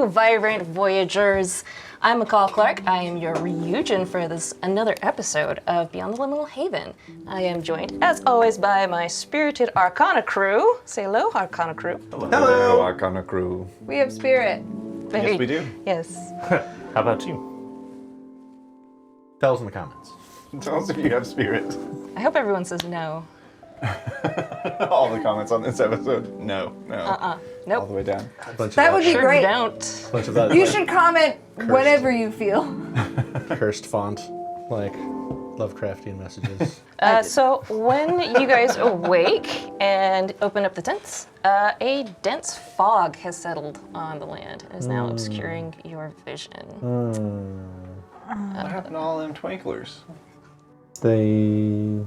Vibrant Voyagers. I'm McCall Clark. I am your Ryuutama for this another episode of Beyond the Liminal Haven. I am joined, as always, by my spirited Arcana crew. Say hello, Arcana crew. Hello, Arcana crew. We have spirit. Yes, we do. Yes. How about you? Tell us in the comments. Tell us if you have spirit. I hope everyone says no. All the comments on this episode. No. Nope. All the way down. That would be Sure great. Don't. Bunch of that, You should comment whatever you feel. cursed font, like Lovecraftian messages. So when you guys awake and open up the tents, a dense fog has settled on the land and is now obscuring your vision. What happened to all them twinklers? They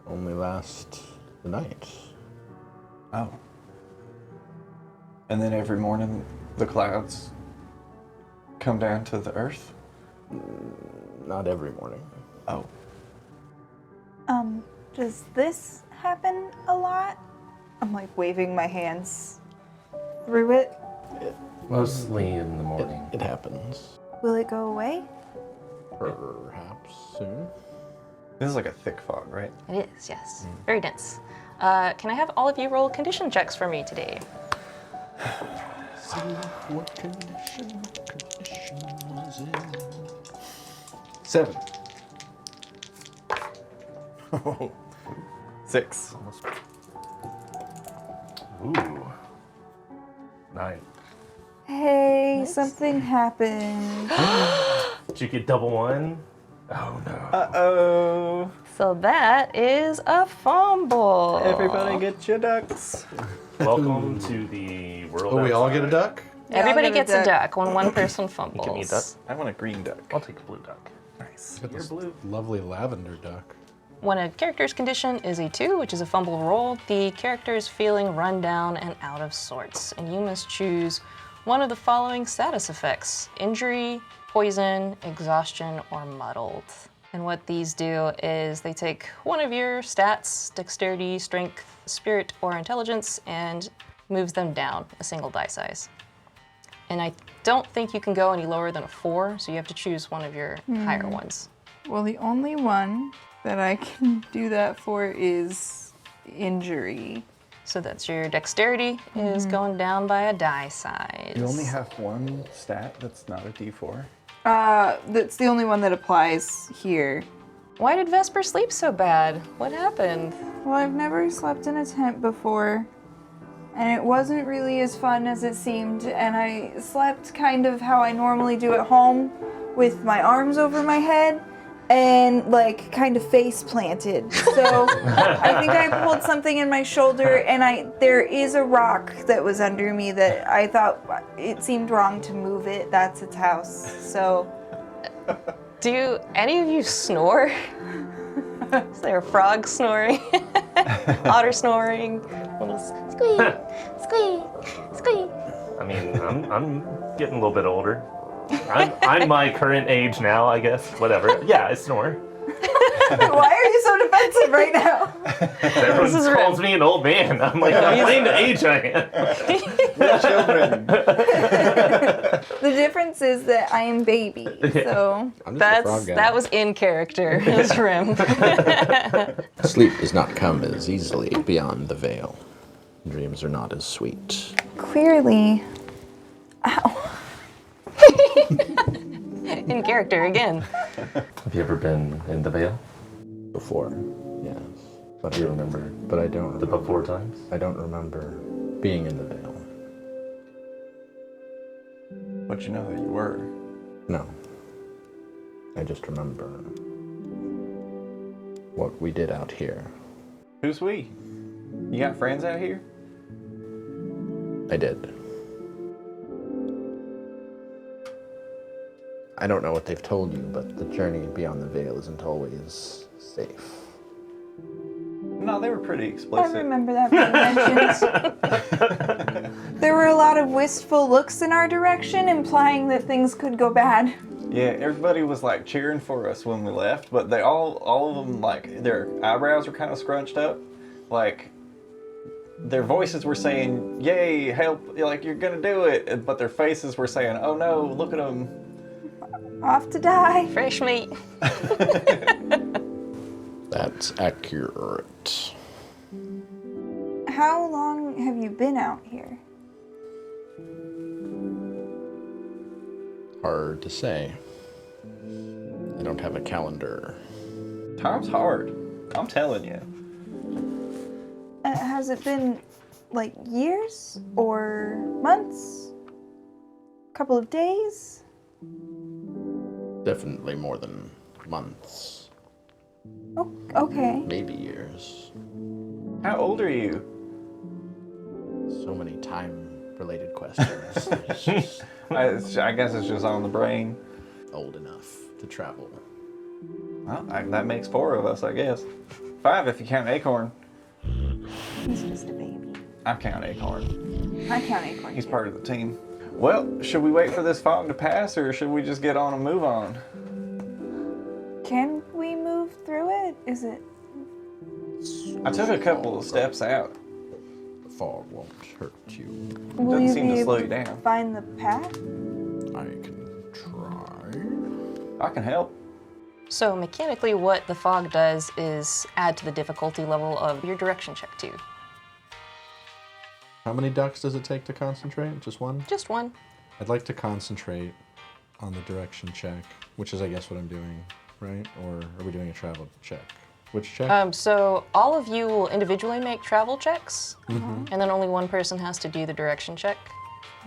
only last the night. Oh. And then every morning the clouds come down to the earth? Not every morning. Oh. Does this happen a lot? I'm like waving my hands through it. Mostly in the morning. It happens. Will it go away? Perhaps soon. This is like a thick fog, right? It is, yes. Very dense. Can I have all of you roll condition checks for me today? See what condition was in. 7. Oh. 6. Ooh. 9. Hey, something happened. Did you get double 1? Oh no. Uh-oh. So that is a fumble. Everybody get your ducks. Welcome to the world. Oh, we all get a outside. duck? Everybody I'll get gets a a duck when one person fumbles. Give me a duck. I want a green duck. I'll take a blue duck. Nice. Got You're this blue. lovely lavender duck. When a character's condition is a 2, which is a fumble roll, the character is feeling run down and out of sorts, and you must choose one of the following status effects: injury, poison, exhaustion, or muddled. And what these do is they take one of your stats, dexterity, strength, spirit, or intelligence, and moves them down a single die size. And I don't think you can go any lower than a 4, so you have to choose one of your higher ones. Well, the only one that I can do that for is injury. So that's your dexterity is going down by a die size. You only have one stat that's not a D4? That's the only one that applies here. Why did Vesper sleep so bad? What happened? Well, I've never slept in a tent before, and it wasn't really as fun as it seemed, and I slept kind of how I normally do at home, with my arms over my head, and like kind of face planted. So I think I pulled something in my shoulder, and there is a rock that was under me that I thought it seemed wrong to move it. That's its house. So Do any of you snore? Is there a frog snoring? Otter snoring? Little squeak, squeak, squeak. I mean, I'm getting a little bit older. I'm my current age now, I guess. Whatever. Yeah, I snore. why are you so defensive right now? Everyone is calls me an old man. I'm like, I'm playing the age I am. We're children. The difference is that I am baby, so I'm just a frog guy. That was in character. It was Rim. Sleep does not come as easily beyond the veil. Dreams are not as sweet. clearly. Ow. In character again. Have you ever been in the Vale? Before, yes. But Do you remember but I don't the remember. before times? I don't remember being in the veil. But you know who you were. No. I just remember what we did out here. Who's we? You got friends out here? I did. I don't know what they've told you, but the journey beyond the veil isn't always safe. No, they were pretty I explicit. remember that being mentioned. There were a lot of wistful looks in our direction, implying that things could go bad. Yeah, everybody was like cheering for us when we left, but they all of them, like, their eyebrows were kind of scrunched up. Like, their voices were saying, yay, help, like, you're gonna do it. But their faces were saying, oh no, look at them. Off to die. Fresh meat. That's accurate. How long have you been out here? Hard to say. I don't have a calendar. Time's hard. I'm telling you. Has it been like years or months? Couple of days? Definitely more than months, Oh, okay. maybe years. How old are you? So many time-related questions. I guess it's just on the brain. Old enough to travel. Well, that makes 4 of us, I guess. 5 if you count Acorn. He's just a baby. I count Acorn. I count Acorn. He's too. part of the team. Well, should we wait for this fog to pass, or should we just get on and move on? Can we move through it? Is it? I took a couple of steps out. The fog won't hurt you. Will Doesn't you seem be to able slow you to down. find the path? I can try. I can help. So mechanically, what the fog does is add to the difficulty level of your direction check too. How many ducks does it take to concentrate? Just one? Just one. I'd like to concentrate on the direction check, which is, I guess, what I'm doing, right? Or are we doing a travel check? Which check? So all of you will individually make travel checks, and then only one person has to do the direction check.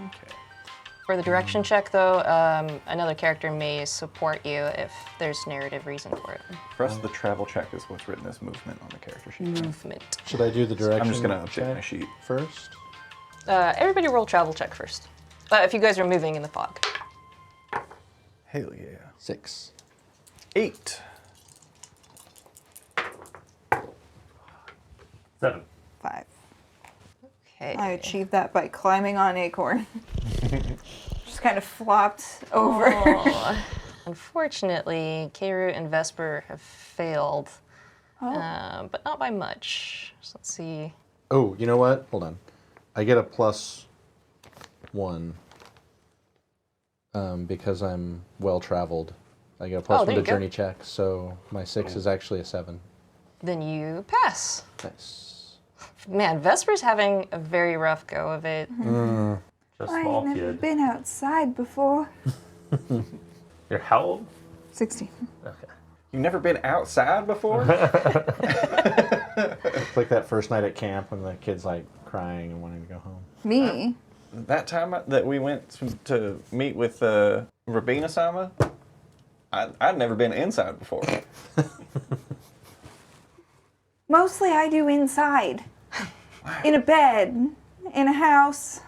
Okay. For the direction check, though, another character may support you if there's narrative reason for it. For us, the travel check is what's written as movement on the character sheet. Movement. Should I do the direction I'm just gonna update check my sheet. first? Everybody roll travel check first. If you guys are moving in the fog. Hell yeah. 6. 8. 7. 5. Okay. I achieved that by climbing on Acorn. Just kind of flopped over. Oh. Unfortunately, Keiru and Vesper have failed, but not by much. So let's see. Oh, you know what? Hold on. I get a +1 because I'm well-traveled. I get a +1 there to you go. journey check, so my 6 is actually a 7. Then you pass. Nice. Man, Vesper's having a very rough go of it. Just I small ain't never kid. been outside before. You're how old? 16. Okay. You've never been outside before? It's like that first night at camp when the kid's like crying and wanting to go home. Me? That time that we went to meet with Rabina-sama, I'd never been inside before. Mostly I do inside. In a bed. In a house.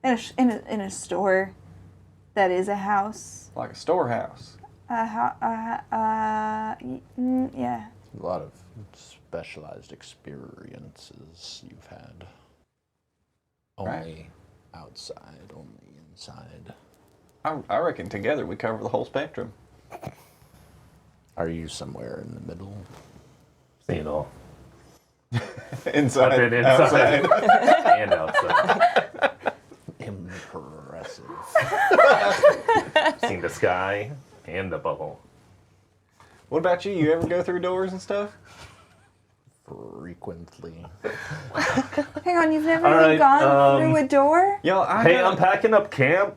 In a store. That is a house. Like a storehouse. Yeah. A lot of specialized experiences you've had. Only outside, only inside. I reckon together we cover the whole spectrum. Are you somewhere in the middle? See it all. Inside. I've been inside outside. and outside. Impressive. Seen the sky and the bubble. What about you? You ever go through doors and stuff? Frequently. Hang on, you've never All even right, gone through a door? Yo, Hey, I'm packing up camp.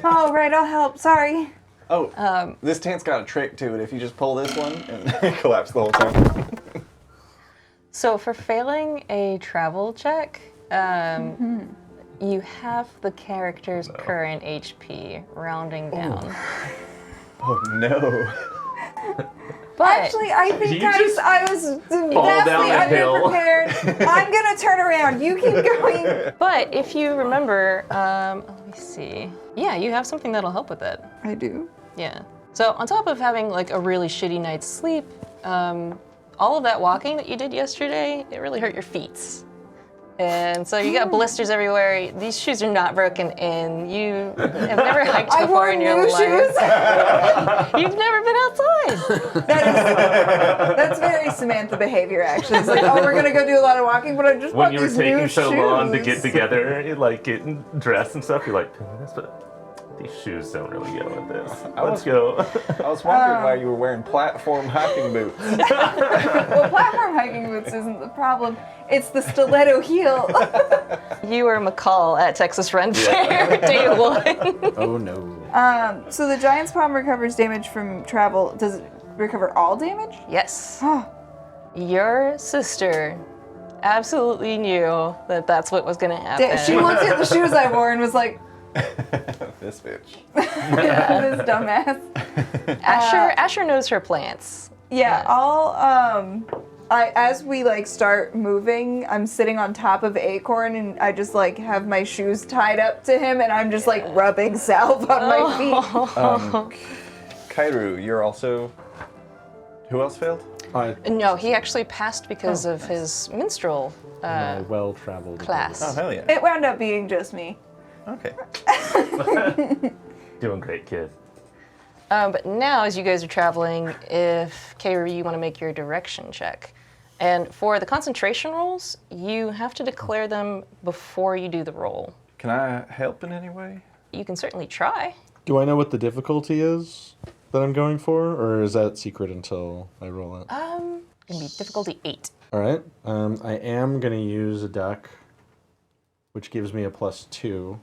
Oh, right, I'll help. Sorry. Oh, this tent's got a trick to it. If you just pull this one, and it collapses the whole tent. So for failing a travel check, You have the character's current HP, rounding down. Oh no. But Actually, I think You just I was fall vastly down a hill. underprepared. I'm gonna turn around. You keep going. But if you remember, let me see. Yeah, you have something that'll help with that. I do. Yeah. So on top of having like a really shitty night's sleep, all of that walking that you did yesterday, it really hurt your feet. And so you got blisters everywhere. These shoes are not broken in. You have never hiked I so far wore in your new life. shoes. You've never been outside. That's very Samantha behavior, actually. It's like, oh, we're gonna go do a lot of walking, but I just When want you were these taking new so shoes. long to get together, like getting dressed and stuff, you're like, these shoes don't really go with this. Let's go. I was wondering why you were wearing platform hiking boots. Well, platform hiking boots isn't the problem. It's the stiletto heel. You were McCall at Texas Run Fair day one. Oh no. So the giant's palm recovers damage from travel. Does it recover all damage? Yes. Oh, Your sister absolutely knew that that's what was going to happen. she looked at the shoes I wore and was like, This bitch. this dumbass. Asher knows her plants. Yeah, as we like start moving, I'm sitting on top of Acorn and I just like have my shoes tied up to him and I'm just like rubbing salve on my feet. Kairu, you're also. Who else failed? No, he actually passed because of his minstrel My well-traveled class. Oh, hell yeah. It wound up being just me. Okay. Doing great, kid. But now, as you guys are traveling, if Kairi, you want to make your direction check. And for the concentration rolls, you have to declare them before you do the roll. Can I help in any way? You can certainly try. Do I know what the difficulty is that I'm going for, or is that secret until I roll it? Gonna be difficulty 8. All right. I am going to use a duck, which gives me a +2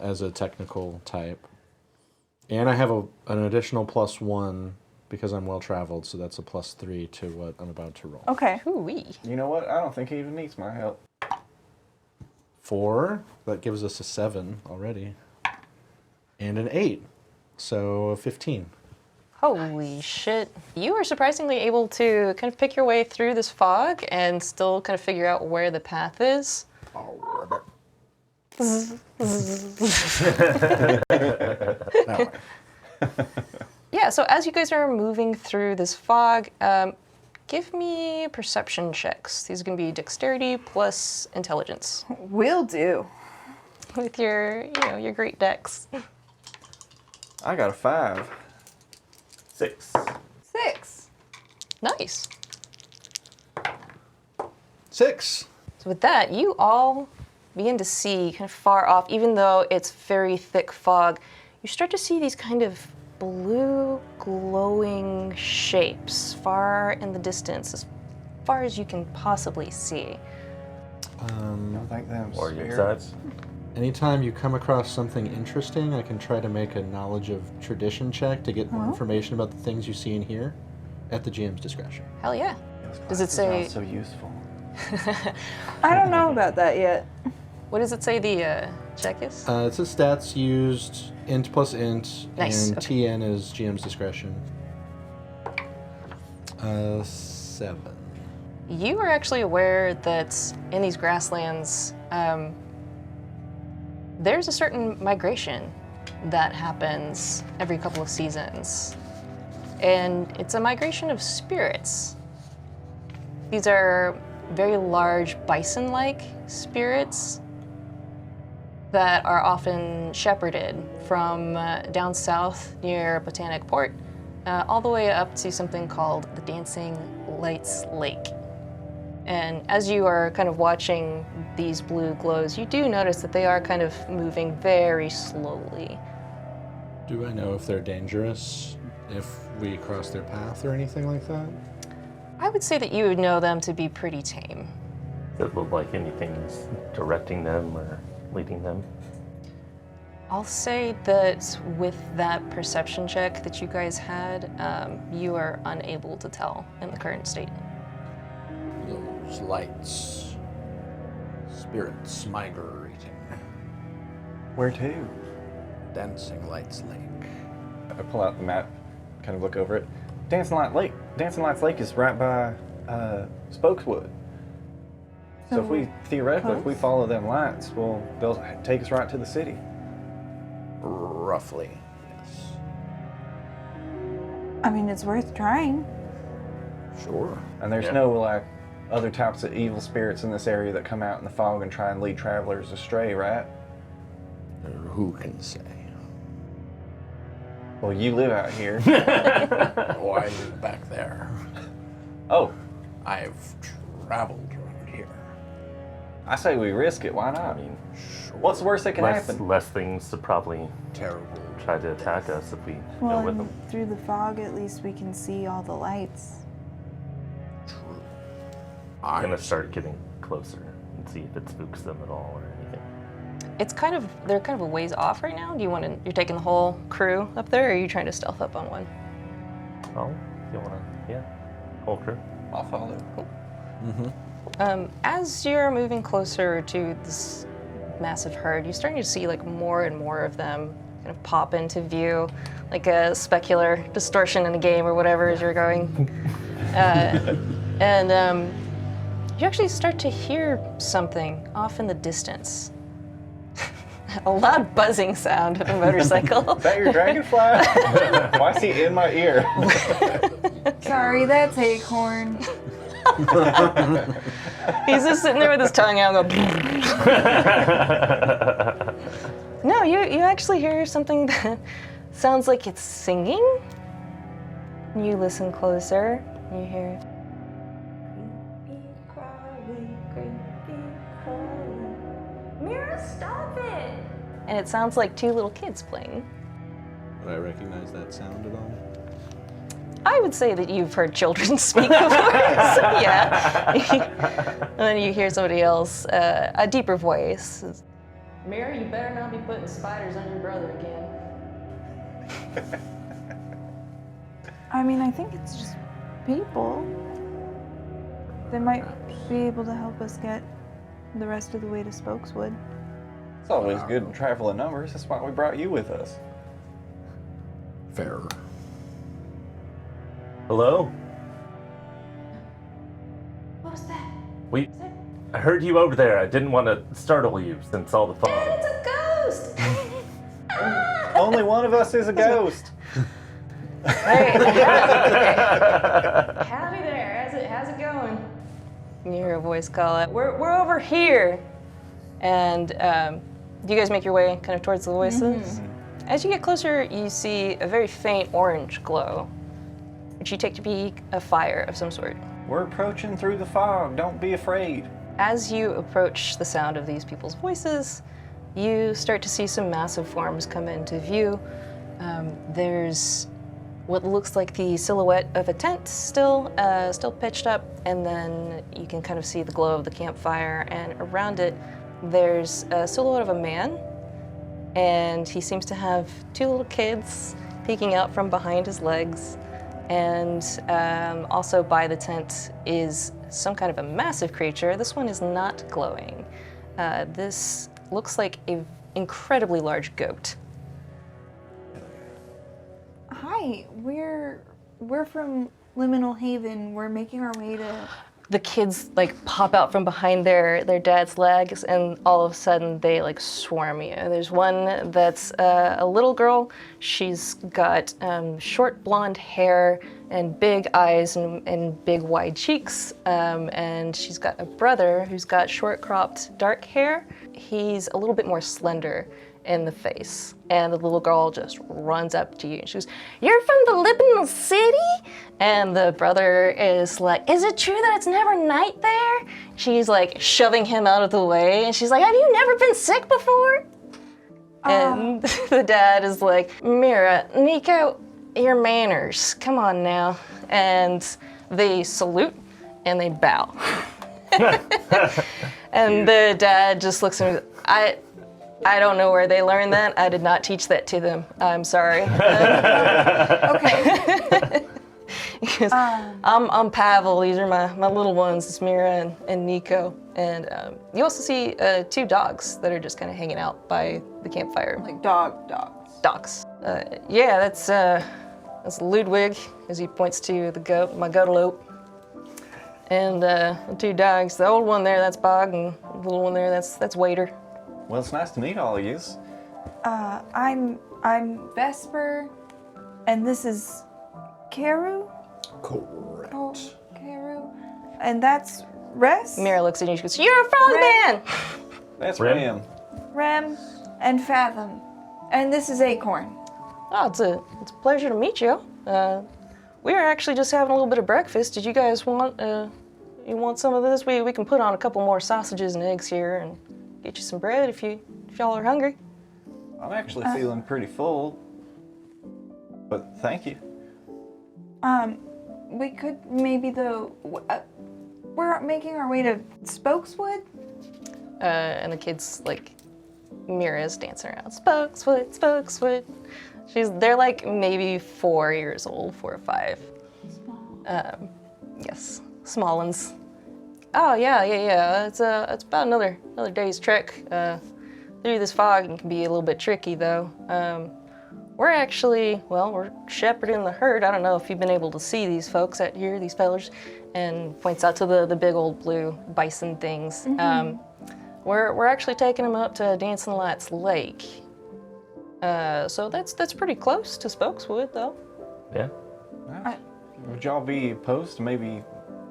as a technical type. And I have an additional +1 because I'm well-traveled, so that's a +3 to what I'm about to roll. Okay. Hoo-wee. You know what? I don't think he even needs my help. 4, that gives us a 7 already. And an 8, so a 15. Holy shit. You are surprisingly able to kind of pick your way through this fog and still kind of figure out where the path is. Yeah, so as you guys are moving through this fog, give me perception checks. These are going to be dexterity plus intelligence Will do. with your, your great dex. I got a 5. 6. 6. Nice. 6. So with that, you all begin to see kind of far off, even though it's very thick fog, you start to see these kind of blue glowing shapes far in the distance, as far as you can possibly see. I think them Or your spirits. sides. Anytime you come across something interesting, I can try to make a knowledge of tradition check to get more information about the things you see and hear at the GM's discretion. Hell yeah. Does it Glasses are all say, so useful. I don't know about that yet. what does it say the check is? It says stats used, int plus int, Nice, and okay. TN is GM's discretion. 7. You are actually aware that in these grasslands, there's a certain migration that happens every couple of seasons. And it's a migration of spirits. These are very large bison-like spirits that are often shepherded from down south near Botanic Port all the way up to something called the Dancing Lights Lake. And as you are kind of watching these blue glows, you do notice that they are kind of moving very slowly. Do I know if they're dangerous, if we cross their path or anything like that? I would say that you would know them to be pretty tame. Does it look like anything's directing them or leading them? I'll say that with that perception check that you guys had, you are unable to tell in the current state. Those lights. Spirits migrating. Where to? Dancing Lights Lake. I pull out the map, kind of look over it. Dancing Lights Lake is right by Spokeswood. So if we theoretically, if we follow them lights, they'll take us right to the city. Roughly, yes. I mean, it's worth trying. Sure. And there's no like other types of evil spirits in this area that come out in the fog and try and lead travelers astray, right? Who can say? Well, you live out here. Oh, I live back there. Oh, I've traveled around here. I say we risk it. Why not? I mean, Sure. What's the worst that can happen? less things to probably Terrible. try to attack us if we Well, go with and them. through the fog, at least we can see all the lights. True. I'm gonna start getting closer and see if it spooks them at all or anything. They're kind of a ways off right now. You're taking the whole crew up there, or are you trying to stealth up on one? Oh, you wanna, yeah, whole crew. I'll follow. As you're moving closer to this massive herd, you're starting to see like more and more of them kind of pop into view, like a specular distortion in a game or whatever as you're going. And you actually start to hear something off in the distance. A loud buzzing sound of a motorcycle. Is that your dragonfly? Why is he in my ear? Sorry, that's Acorn. He's just sitting there with his tongue out going. No, you actually hear something that sounds like it's singing. You listen closer, and you hear. Creepy crawling. Mira, stop it! And it sounds like two little kids playing. Would I recognize that sound at all? I would say that you've heard children speak before, so yeah. And then you hear somebody else, a deeper voice. Mira, you better not be putting spiders on your brother again. I mean, I think it's just people. They might be able to help us get the rest of the way to Spokeswood. It's always good to travel in numbers. That's why we brought you with us. Fair. Hello? What was that? I heard you over there. I didn't want to startle you since all the fog. It's a ghost! Only one of us is a ghost. Hey, howdy there. How's it going? You hear a voice call out, we're over here. And do you guys make your way kind of towards the voices? As you get closer, you see a very faint orange glow, which you take to be a fire of some sort. We're approaching through the fog. Don't be afraid. As you approach the sound of these people's voices, you start to see some massive forms come into view. There's what looks like the silhouette of a tent still pitched up, and then you can kind of see the glow of the campfire, and around it there's a silhouette of a man, and he seems to have two little kids peeking out from behind his legs, and also by the tent is some kind of a massive creature. This one is not glowing. This looks like an incredibly large goat. Hi, we're from Liminal Haven. We're making our way to. The kids like pop out from behind their dad's legs, and all of a sudden they like swarm you. There's one that's a little girl. She's got short blonde hair and big eyes and big wide cheeks, and she's got a brother who's got short cropped dark hair. He's a little bit more slender in the face, and the little girl just runs up to you and she goes, "You're from the Liminal City?" And the brother is like, "Is it true that it's never night there?" She's like shoving him out of the way, and she's like, "Have you never been sick before?" And the dad is like, "Mira, Nico, your manners, come on now." And they salute and they bow. And the dad just looks at me, I don't know where they learned that. I did not teach that to them. I'm sorry. Okay. I'm Pavel. These are my little ones. It's Mira and Nico. And you also see 2 dogs that are just kind of hanging out by the campfire. Like dogs. Dogs. Yeah, that's Ludwig, as he points to the goat, my goatalope. And the 2 dogs. The old one there, that's Bog, and the little one there, that's Waiter. Well, it's nice to meet all of yous. I'm Vesper, and this is Karu. Correct. Oh, Karu. And that's Res, Mira looks at you and she goes, "You're a frogman!" That's Rem. Ram. Rem, and Fathom. And this is Acorn. Oh, it's a pleasure to meet you. We were actually just having a little bit of breakfast. Did you guys want you want some of this? We can put on a couple more sausages and eggs here and get you some bread if y'all are hungry. I'm actually feeling pretty full, but thank you. We could maybe we're making our way to Spokeswood. And the kids like Mira's dancing around. Spokeswood. They're like maybe 4 years old, 4 or 5. Small. Yes, small ones. Oh yeah. It's about another day's trek through this fog. It can be a little bit tricky though. We're shepherding the herd. I don't know if you've been able to see these folks out here, these fellers, and points out to the big old blue bison things. Mm-hmm. We're actually taking them up to Dancing Lights Lake. So that's pretty close to Spokeswood though. Yeah. Would y'all be opposed to maybe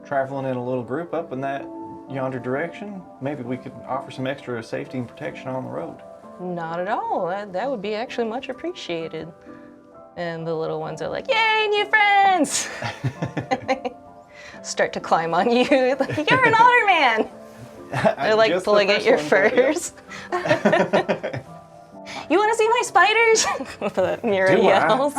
traveling in a little group up in that yonder direction? Maybe we could offer some extra safety and protection on the road. Not at all. That would be actually much appreciated. And the little ones are like, "Yay, new friends!" Start to climb on you. Like, "You're an otter man." They're like Just the pulling at first your one, but furs. "You want to see my spiders?" Mira Do I? yells.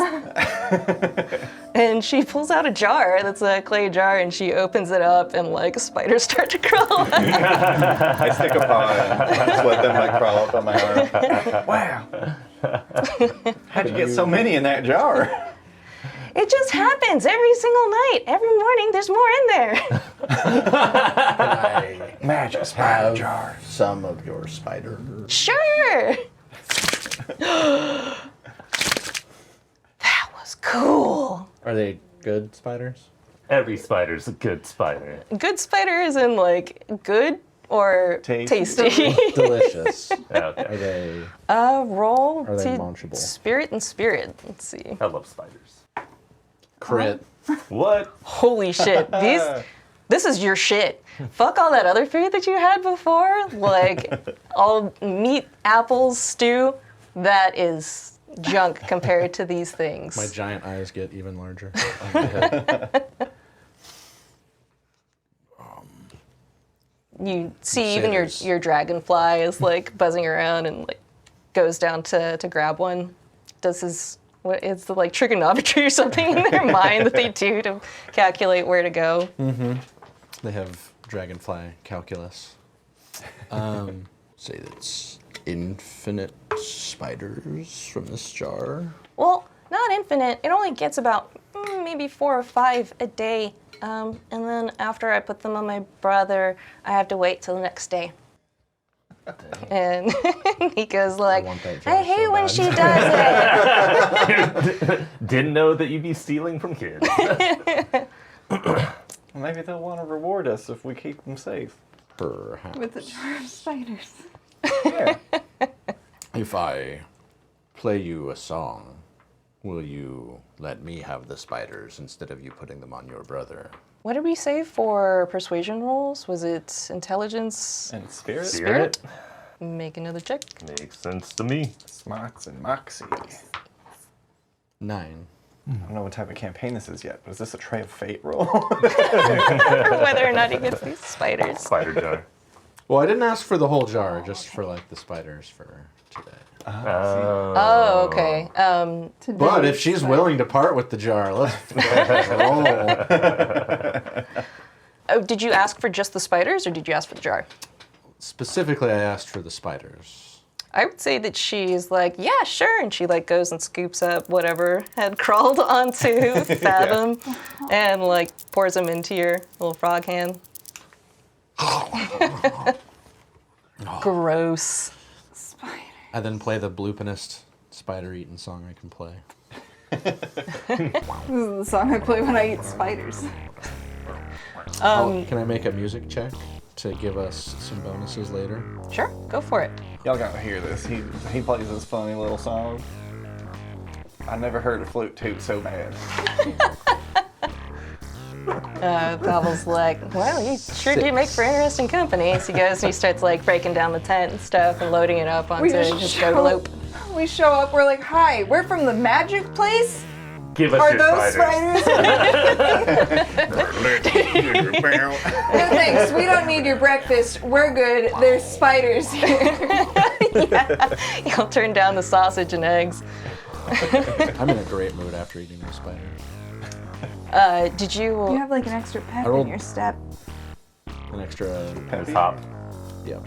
And she pulls out a jar that's a clay jar, and she opens it up, and like spiders start to crawl out. I stick a paw and just let them like crawl up on my arm. Wow. How'd you get so many in that jar? It just happens every single night. Every morning, there's more in there. I Magic spider have jar. some of your spider. Sure. That was cool. Are they good spiders? Every spider's a good spider. Good spider is in like good or Tasty. tasty. Delicious. Okay. Are they? Roll Are they to munchable? spirit and spirit. Let's see. I love spiders. Crit. What? Holy shit. This is your shit. Fuck all that other food that you had before. Like all meat, apples, stew. That is junk compared to these things. My giant eyes get even larger. on my head. You see even Satyrs. your dragonfly is like buzzing around and like goes down to grab one. Does his it's the like trigonometry or something in their mind that they do to calculate where to go. They have dragonfly calculus. Say that's infinite spiders from this jar. Well, not infinite. It only gets about maybe 4 or 5 a day. And then after I put them on my brother, I have to wait till the next day. And he goes like, want that jar I hate so when bad." she does it. Didn't know that you'd be stealing from kids. Maybe they'll want to reward us if we keep them safe. Perhaps. With the jar of spiders. Yeah. If I play you a song, will you let me have the spiders instead of you putting them on your brother? What did we say for persuasion rolls? Was it intelligence? And spirit, Spirit? Make another check. Makes sense to me. Smox, and Moxie. 9. I don't know what type of campaign this is yet, but is this a Tray of Fate roll? Whether or not he gets these spiders. Spider jar. Well, I didn't ask for the whole jar, just for like the spiders for today. Oh, okay. But if she's willing to part with the jar, let's roll. Oh, did you ask for just the spiders or did you ask for the jar? Specifically, I asked for the spiders. I would say that she's like, yeah, sure, and she like goes and scoops up whatever had crawled onto Fathom and like pours them into your little frog hand. Gross. Spider. I then play the bloopinest spider-eating song I can play. This is the song I play when I eat spiders. Can I make a music check to give us some bonuses later? Sure, go for it. Y'all gotta hear this. He plays this funny little song. I never heard a flute toot so bad. Pavel's like, well, you sure do make for interesting company. So he goes and he starts like breaking down the tent and stuff and loading it up onto his Gogolope. We show up, we're like, hi, we're from the magic place? Give us Are your those spiders. No thanks, we don't need your breakfast. We're good. There's spiders here. He'll turn down the sausage and eggs. I'm in a great mood after eating those spiders. Did you? You have like an extra pep rolled- in your step. An extra, Just hop. yeah.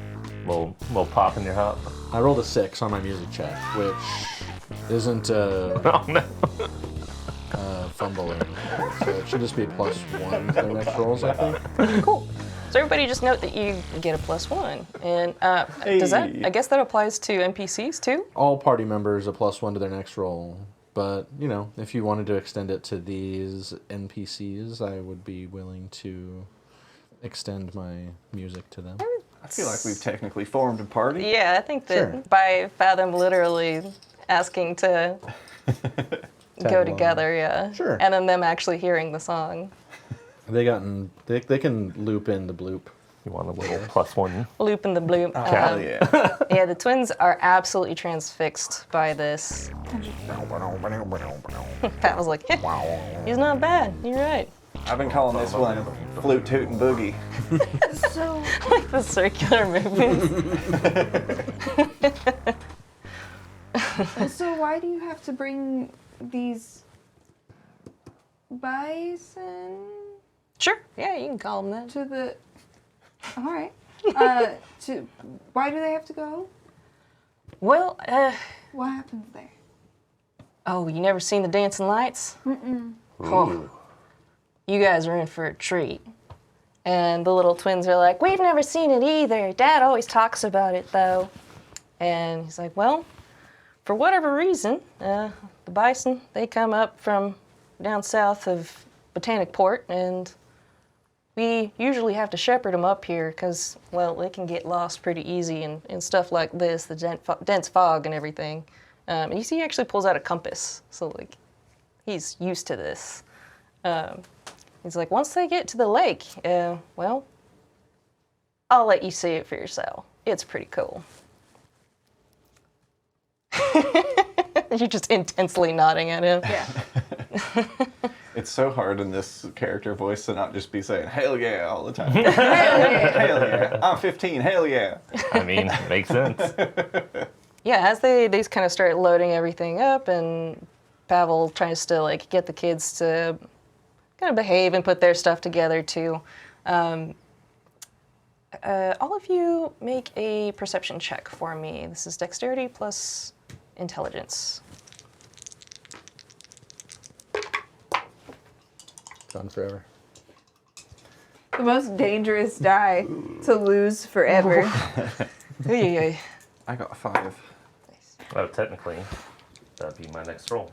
Little pop in your hop. I rolled a 6 on my music check, which isn't Oh no. fumbling. So it should just be +1 for their next rolls, I think. Cool. So everybody just note that you get a +1. And does that? I guess that applies to NPCs too. All party members a +1 to their next roll. But, you know, if you wanted to extend it to these NPCs, I would be willing to extend my music to them. I feel like we've technically formed a party. Yeah, I think that Sure. by Fathom literally asking to go along. together, yeah. Sure. And then them actually hearing the song. They can loop in the bloop. You want a little +1. Loop in the bloop. Hell yeah. Yeah, the twins are absolutely transfixed by this. Pat was like, he's not bad, you're right. I've been calling this one Flute Tootin' Boogie. So, Like the circular movements. so why do you have to bring these bison Sure, yeah, you can call them that. to the? All right. Why do they have to go? Well, What happens there? oh, you never seen the Dancing Lights? Oh, you guys are in for a treat. And the little twins are like, we've never seen it either. Dad always talks about it, though. And he's like, well, for whatever reason, the bison, they come up from down south of Botanic Port, and we usually have to shepherd them up here because, well, they can get lost pretty easy in stuff like this, the dense fog and everything. And you see he actually pulls out a compass, so, like, he's used to this. He's like, once they get to the lake, well, I'll let you see it for yourself. It's pretty cool. You're just intensely nodding at him. Yeah. It's so hard in this character voice to not just be saying, hell yeah, all the time. Hell yeah. Hell yeah. I'm 15, hell yeah. I mean, makes sense. Yeah, as they kind of start loading everything up, and Pavel tries to like get the kids to kind of behave and put their stuff together too. All of you make a perception check for me. This is dexterity plus intelligence. Gone forever. The most dangerous die to lose forever. Oy. I got 5. Oh, technically, that'd be my next roll.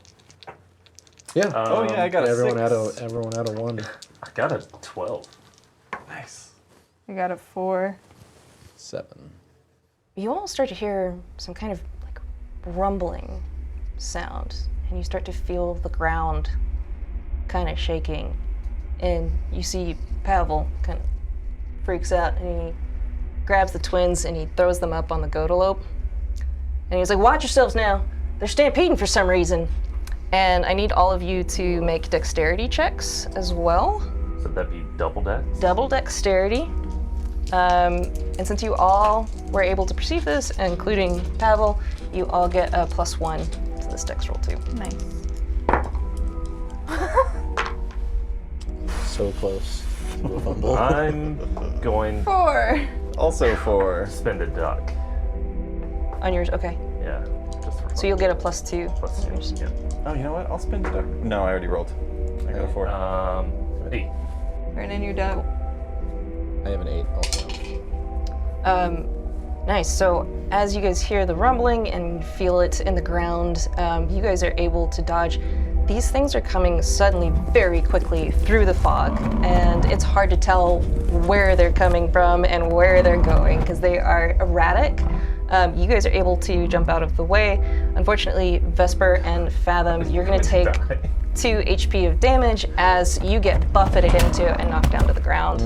Yeah. Oh yeah, I got a everyone 6. everyone had a 1. I got a 12. Nice. I got a 4. 7. You all start to hear some kind of like rumbling sound, and you start to feel the ground kind of shaking, and you see Pavel kind of freaks out, and he grabs the twins and he throws them up on the Gogolope, and he's like, watch yourselves now, they're stampeding for some reason. And I need all of you to make dexterity checks as well. So that'd be double dex? Double dexterity. And since you all were able to perceive this, including Pavel, you all get a +1 to this dex roll too. Nice. So close to a fumble. I'm going 4. Also 4. to spend a duck. On yours, okay. Yeah. Just for fun. So you'll get a +2. Plus on yours. 2. Yeah. Oh, you know what? I'll spend it. No, I already rolled. I got a 4. 8. Turn in your die. I have an 8 also. Nice. So as you guys hear the rumbling and feel it in the ground, you guys are able to dodge. These things are coming suddenly very quickly through the fog, and it's hard to tell where they're coming from and where they're going because they are erratic. You guys are able to jump out of the way. Unfortunately, Vesper and Fathom, you're going to take 2 HP of damage as you get buffeted into and knocked down to the ground.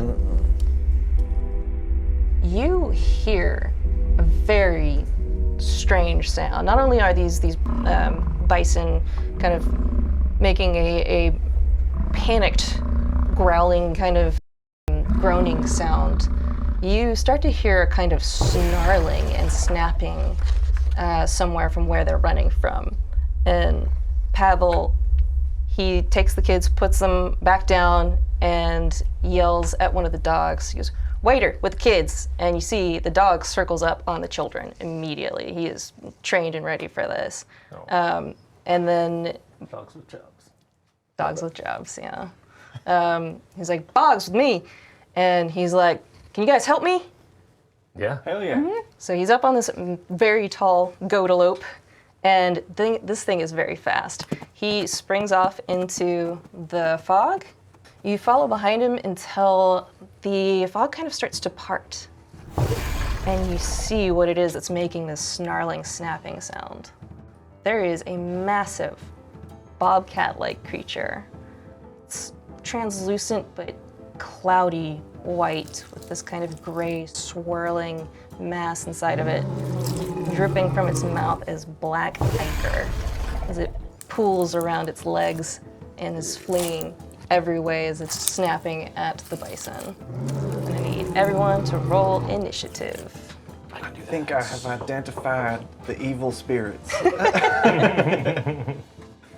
You hear a very strange sound. Not only are these bison kind of making a panicked, growling kind of groaning sound, you start to hear a kind of snarling and snapping somewhere from where they're running from. And Pavel, he takes the kids, puts them back down, and yells at one of the dogs. He goes, "Waiter, with the kids." And you see the dog circles up on the children immediately. He is trained and ready for this. Oh. And then Dogs with jobs. dogs with jobs, yeah. He's like, "Boggs with me." And he's like, "Can you guys help me?" Yeah. Hell yeah. So he's up on this very tall goatalope, and this thing is very fast. He springs off into the fog. You follow behind him until the fog kind of starts to part, and you see what it is that's making this snarling, snapping sound. There is a massive bobcat-like creature. It's translucent but cloudy white with this kind of gray swirling mass inside of it. Dripping from its mouth is black ichor as it pools around its legs and is flinging every way as it's snapping at the bison. And I need everyone to roll initiative. I think I have identified the evil spirits.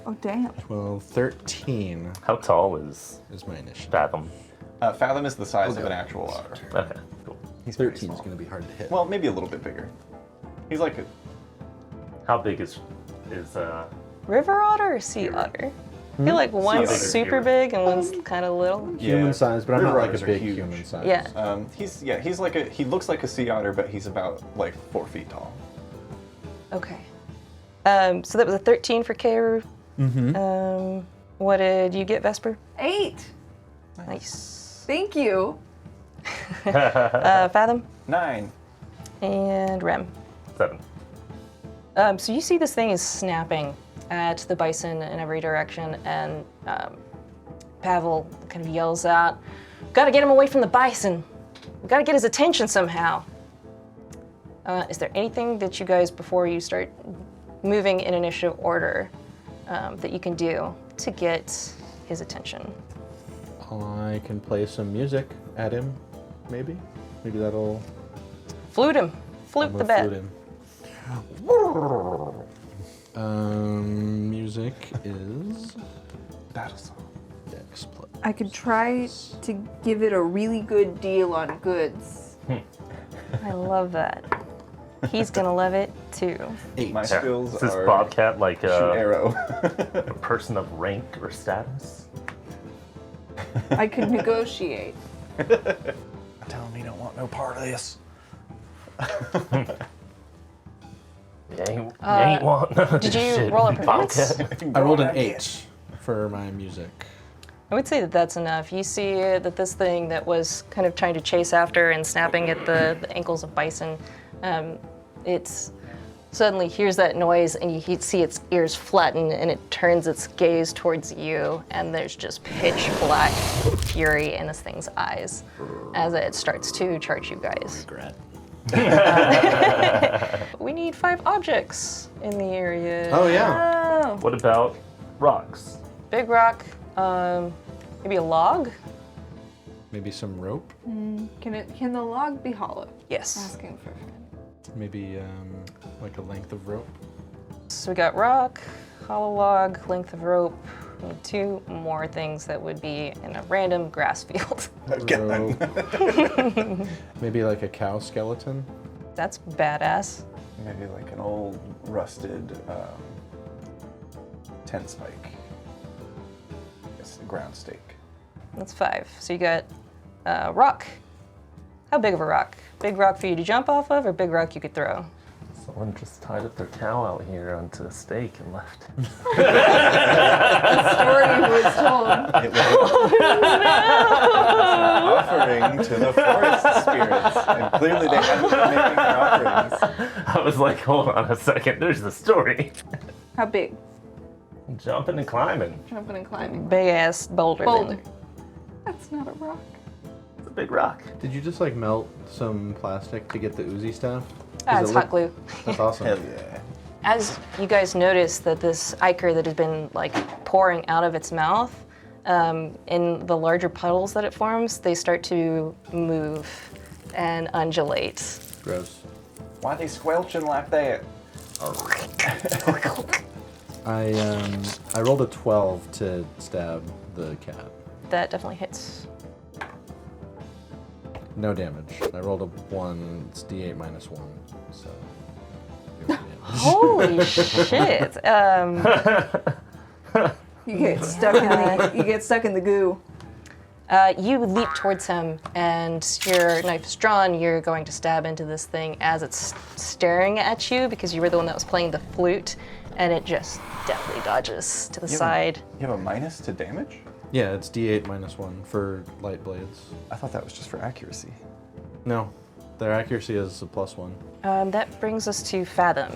Oh, damn. 12, 13 How tall is is my initiative. Fathom? Fathom is the size of an actual otter. Okay, cool. He's pretty 13 is small. going to be hard to hit. Well, maybe a little bit bigger. He's like a How big is River otter or sea otter? I feel like one's otter. super big and one's kind of little. human size, but I'm not River like a otters are big huge. human size. Yeah. he looks like a sea otter, but he's about like 4 feet tall. Okay. So that was a 13 for Karu. What did you get, Vesper? 8. Nice. Thank you. Fathom 9. and Rem. 7. So you see this thing is snapping at the bison in every direction, and Pavel kind of yells out, "Gotta get him away from the bison. We gotta get his attention somehow." Is there anything that you guys, before you start moving in initiative order, that you can do to get his attention? I can play some music at him, maybe. Maybe that'll Flute him. Flute the flute bed. him. Music is Battle song. Dex plus. I could try to give it a really good deal on goods. I love that. He's gonna love it too. 8. My skills Is this are bobcat like shoot a arrow. person of rank or status? I could negotiate. Tell him you don't want no part of this. You ain't want none of Did this you shit, roll a performance? bobcat. I rolled an 8 for my music. I would say that that's enough. You see that this thing that was kind of trying to chase after and snapping at the ankles of bison, it's suddenly hears that noise and you see its ears flatten and it turns its gaze towards you, and there's just pitch black fury in this thing's eyes as it starts to charge you guys. Regret. We need 5 objects in the area. Oh, yeah. Oh. What about rocks? Big rock, maybe a log? Maybe some rope. Can the log be hollow? Yes. Asking for a friend. Maybe like a length of rope. So we got rock, hollow log, length of rope, and 2 more things that would be in a random grass field. Rope. Maybe like a cow skeleton. That's badass. maybe like an old rusted tent spike. It's a ground stake. That's 5. So you got rock. How big of a rock? Big rock for you to jump off of, or big rock you could throw? Someone just tied up their cow out here onto a stake and left. The story was told. It was an offering to the forest spirits, and clearly they hadn't been making their offerings. I was like, hold on a second, there's the story. How big? Jumping and climbing. Jumping and climbing. Big ass boulder. Boulder. then. That's not a rock. It's a big rock. Did you just like melt some plastic to get the Uzi stuff? It's hot glue. That's awesome. Hell yeah. As you guys notice that this ichor that has been like pouring out of its mouth, in the larger puddles that it forms, they start to move and undulate. Gross. Why they squelching like that? I rolled a 12 to stab the cat. That definitely hits. No damage. I rolled a 1. It's D8 minus 1. So. zero damage. Holy shit. You get stuck in the goo. You leap towards him, and your knife is drawn. You're going to stab into this thing as it's staring at you because you were the one that was playing the flute, and it just definitely dodges to the side. You have a minus to damage? Yeah, it's D8 minus 1 for light blades. I thought that was just for accuracy. No, their accuracy is a +1. That brings us to Fathom.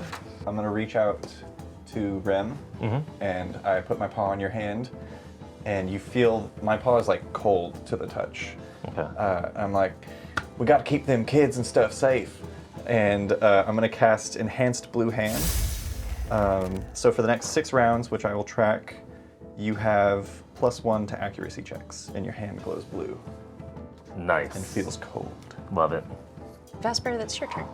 I'm gonna reach out to Rem, and I put my paw on your hand, and you feel my paw is like cold to the touch. Okay. I'm like, we gotta keep them kids and stuff safe. And I'm gonna cast Enhanced Blue Hand. So for the next 6 rounds, which I will track, you have +1 to accuracy checks, and your hand glows blue Nice. and feels cold. Love it. Vesper, that's your turn.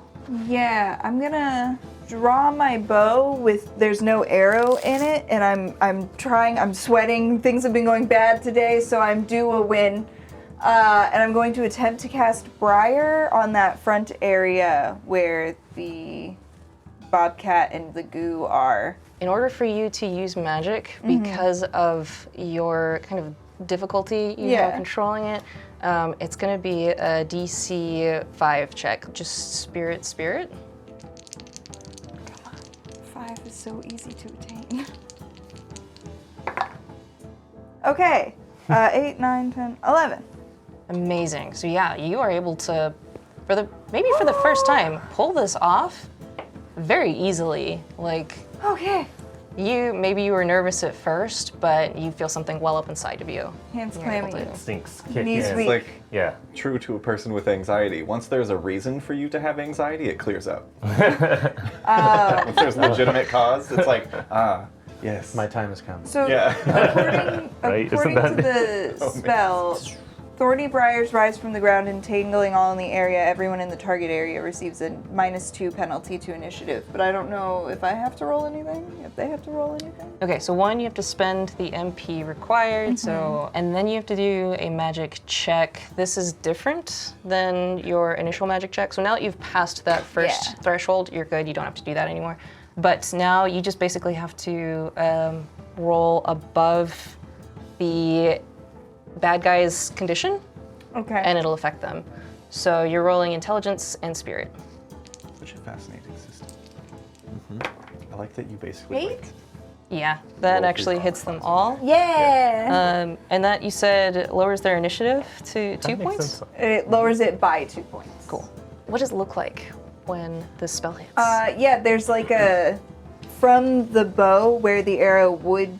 Yeah, I'm gonna draw my bow with there's no arrow in it, and I'm sweating. Things have been going bad today, so I'm due a win. And I'm going to attempt to cast Briar on that front area where the bobcat and the goo are. In order for you to use magic, because of your kind of difficulty you have controlling it, it's going to be a DC 5 check. Just spirit. Come on. 5 is so easy to attain. Okay. 8, 9, 10, 11. Amazing. So yeah, you are able to, maybe for the first time, pull this off very easily. Like, Okay. maybe you were nervous at first, but you feel something well up inside of you. Hands You're able clammy. to- Instincts kick Knees in. weak. Like, Yeah. true to a person with anxiety, once there's a reason for you to have anxiety, it clears up. If there's a legitimate cause, it's like, yes. My time has come. So Yeah. Right? according Isn't to that- the spell, thorny briars rise from the ground, entangling all in the area. Everyone in the target area receives a -2 penalty to initiative. But I don't know if I have to roll anything, if they have to roll anything. Okay, so 1, you have to spend the MP required, and then you have to do a magic check. This is different than your initial magic check. So now that you've passed that first threshold, you're good. You don't have to do that anymore. But now you just basically have to roll above the bad guy's condition, Okay. and it'll affect them. So you're rolling intelligence and spirit. Such a fascinating system. I like that you basically 8? like, Yeah, that Roll actually through hits them all. Yeah. And that you said lowers their initiative to 2 Makes points? sense. It lowers it by 2 points. Cool. What does it look like when this spell hits? Yeah, there's like from the bow where the arrow would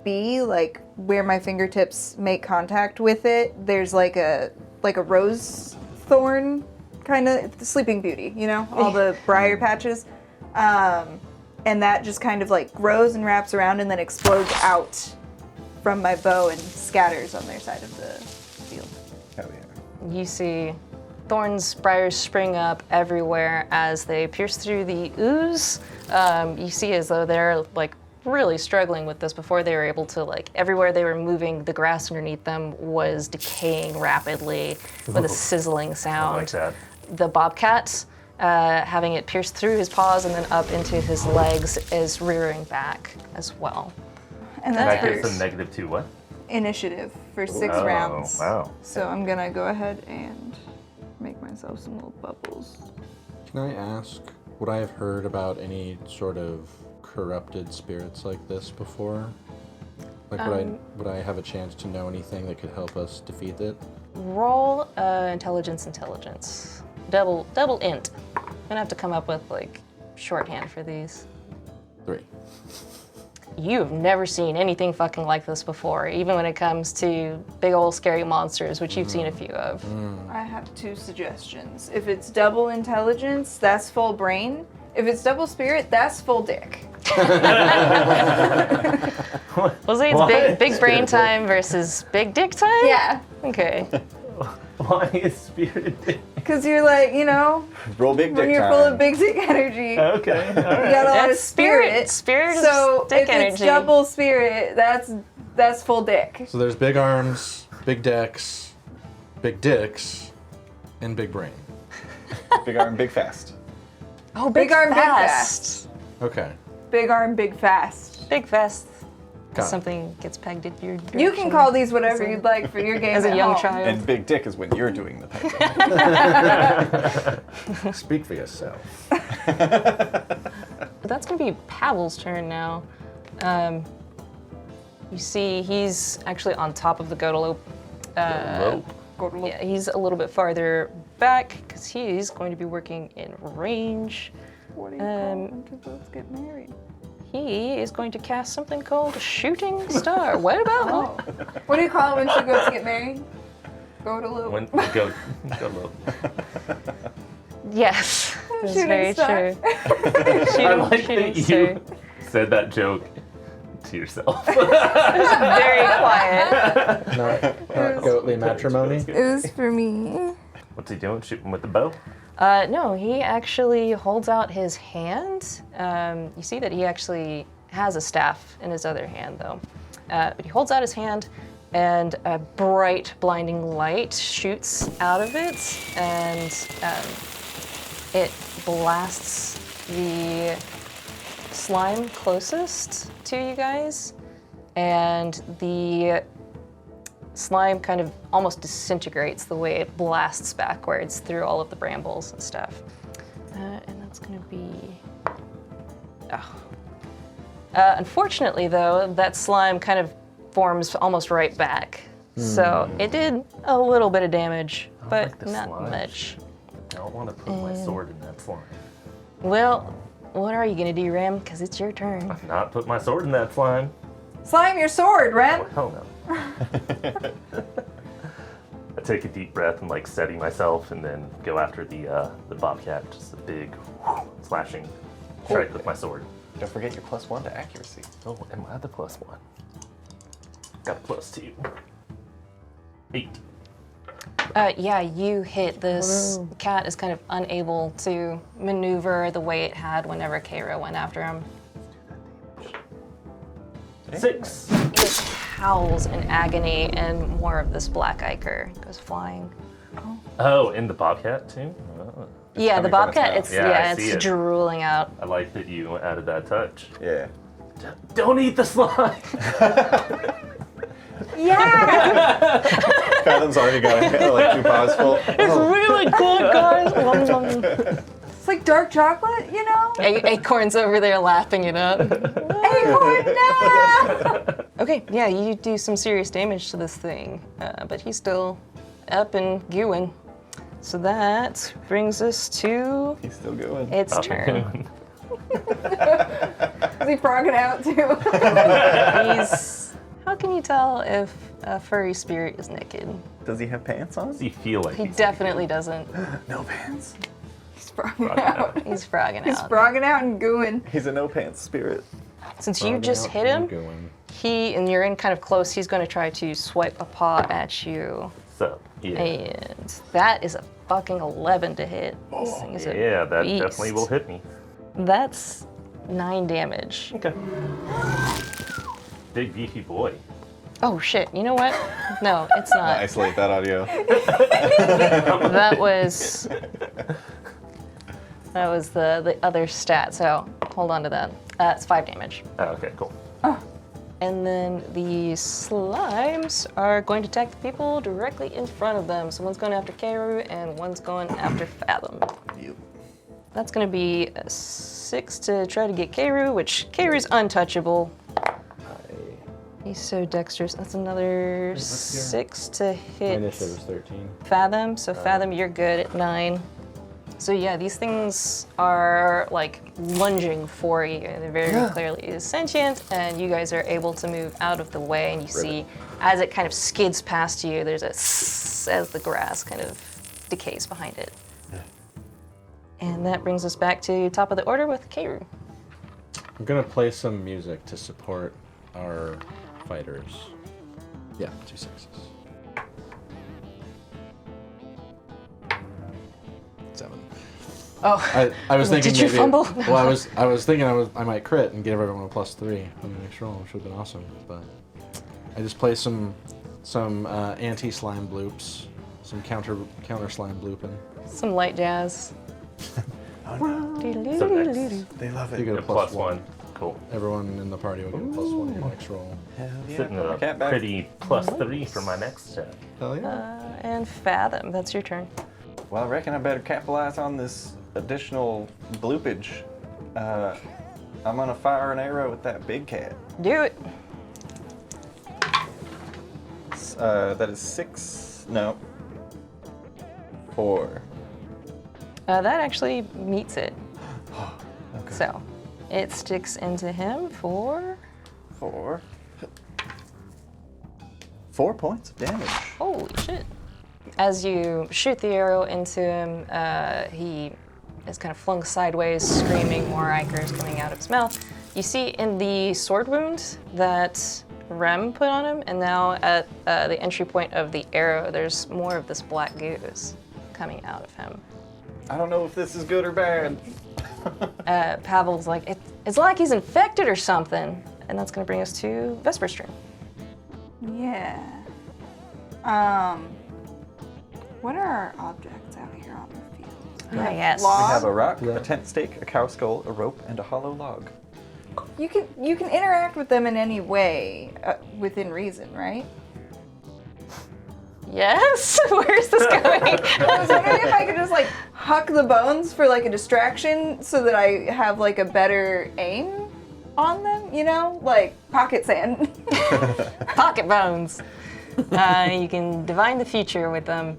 be, like where my fingertips make contact with it, there's like a rose thorn kind of Sleeping Beauty, you know, all the briar patches. And that just kind of like grows and wraps around and then explodes out from my bow and scatters on their side of the field. hell yeah. You see thorns, briars spring up everywhere as they pierce through the ooze. You see as though they're like really struggling with this. Before they were able to, like, everywhere they were moving, the grass underneath them was decaying rapidly with a sizzling I sound. like that. The bobcat having it pierce through his paws and then up into his legs, is rearing back as well. And That that's gets for a -2 what? initiative for 6 Oh, rounds. wow. So I'm gonna go ahead and make myself some little bubbles. Can I ask, would I have heard about any sort of corrupted spirits like this before? Like, would I have a chance to know anything that could help us defeat it? Roll intelligence. Double int. I'm gonna have to come up with like shorthand for these. 3. You've never seen anything fucking like this before, even when it comes to big old scary monsters, which you've seen a few of. I have 2 suggestions. If it's double intelligence, that's full brain. If it's double spirit, that's full dick. We'll say it's big brain time versus big dick time? Yeah, Okay. Why is spirit dick? because you're like, Roll big dick when you're time. full of big dick energy, Okay, all you right. got a lot of That's spirit. Spirit is So dick if energy. it's double spirit, that's full dick. So there's big arms, big decks, big dicks, and big brain. Big arm, big fast. Oh, Big arm, big fast. Okay. Big arm, big fast. Big fast. Got it. Something gets pegged at your direction. You can call these whatever you'd like for your game as a at young home. child. And big dick is when you're doing the pegging. Speak for yourself. That's gonna be Pavel's turn now. You see, he's actually on top of the Godalope. Rope. Yeah, he's a little bit farther back because he's going to be working in range. What do you call when two boats get married? He is going to cast something called Shooting Star. What about Oh. What do you call it when two goats get married? Go to loop. When go low. Yes, that's Shooting very star. true. I Shooting, like shooting that star. you said that joke to yourself. Very quiet. Not goatly matrimony. It was for me. What's he doing? Shooting with the bow? No, he actually holds out his hand. You see that he actually has a staff in his other hand, though. But he holds out his hand, and a bright, blinding light shoots out of it, and it blasts the slime closest to you guys, and the slime kind of almost disintegrates the way it blasts backwards through all of the brambles and stuff. And that's gonna be... Oh. Unfortunately, though, that slime kind of forms almost right back. So it did a little bit of damage, but like the not slime. much. I don't want to put my sword in that slime. Well, what are you gonna do, Ram? Because it's your turn. Not put my sword in that slime. Slime your sword, Ren. Oh, hell no. I take a deep breath and steady myself, and then go after the bobcat. Just a big slashing strike with my sword. Don't forget your +1 to accuracy. Oh, am I the +1? Got a +2. 8. Yeah, you hit. This cat is kind of unable to maneuver the way it had whenever Kara went after him. 6. It howls in agony, and more of this black ichor goes flying. Oh, and the bobcat too? Oh. Yeah, the coming from its bobcat, mouth. it's Yeah, I it's see it. drooling out. I like that you added that touch. Yeah. Don't eat the slime! Yeah. Fathom's already got 2 paws full. It's really good, guys. It's like dark chocolate, Acorn's over there lapping it up. Acorn, no! Okay, yeah, you do some serious damage to this thing, but he's still up and gooing. So that brings us to He's still going. its turn. Is he frogging out too? He's. How can you tell if a furry spirit is naked? Does he have pants on? Does he feel like He he's definitely doesn't. No pants. He's frogging out. He's frogging He's out. frogging out and gooing. He's a no pants spirit. Since you just hit him, and you're in kind of close, he's going to try to swipe a paw at you. So, yeah. And that is a fucking 11 to hit. This thing is a Yeah, that beast. definitely will hit me. That's 9 damage. Okay. Big beefy boy. Oh shit, you know what? No, it's not. Isolate that audio. That was That was the other stat, so hold on to that. It's 5 damage. Oh, okay, cool. And then the slimes are going to attack the people directly in front of them. So one's going after Keiru and one's going after Fathom. Yep. That's going to be a 6 to try to get Keiru, which Keiru's untouchable. He's so dexterous. That's another 6 to My hit initiative was 13. Fathom. So Fathom, you're good at 9. So yeah, these things are like lunging for you. They're very clearly sentient, and you guys are able to move out of the way. And you see, as it kind of skids past you, there's a as the grass kind of decays behind it. And that brings us back to top of the order with Keiru. I'm gonna play some music to support our fighters. Yeah, 2 6s. 7. Oh, I was thinking did you maybe. fumble? Well, I was thinking I might crit and give everyone a +3 on the next roll, which would have been awesome. But I just play some anti slime bloops, some counter slime blooping. some light jazz. So next, They love You it. get a plus +1. one. Cool. Everyone in the party will get a +1 on the next roll. Hell yeah. Sitting at a Cat back. pretty +3 for my next check. Hell yeah. And Fathom, that's your turn. Well, I reckon I better capitalize on this additional bloopage. I'm gonna fire an arrow at that big cat. Do it. That is 6. No. 4. That actually meets it. Okay. So it sticks into him for 4. 4 points of damage. holy shit. As you shoot the arrow into him, he is kind of flung sideways, screaming, more ichors coming out of his mouth. You see in the sword wound that Rem put on him, and now at the entry point of the arrow, there's more of this black goose coming out of him. I don't know if this is good or bad. Pavel's like, it's like he's infected or something. And that's going to bring us to Vesper's turn. Yeah. What are our objects out here on the field? Ah, yes. Log? We have a rock, a tent stake, a cow skull, a rope, and a hollow log. You can interact with them in any way within reason, right? Yes? Where's this going? I was wondering if I could just like huck the bones for like a distraction so that I have like a better aim on them, you know? Like pocket sand. Pocket bones. You can divine the future with them.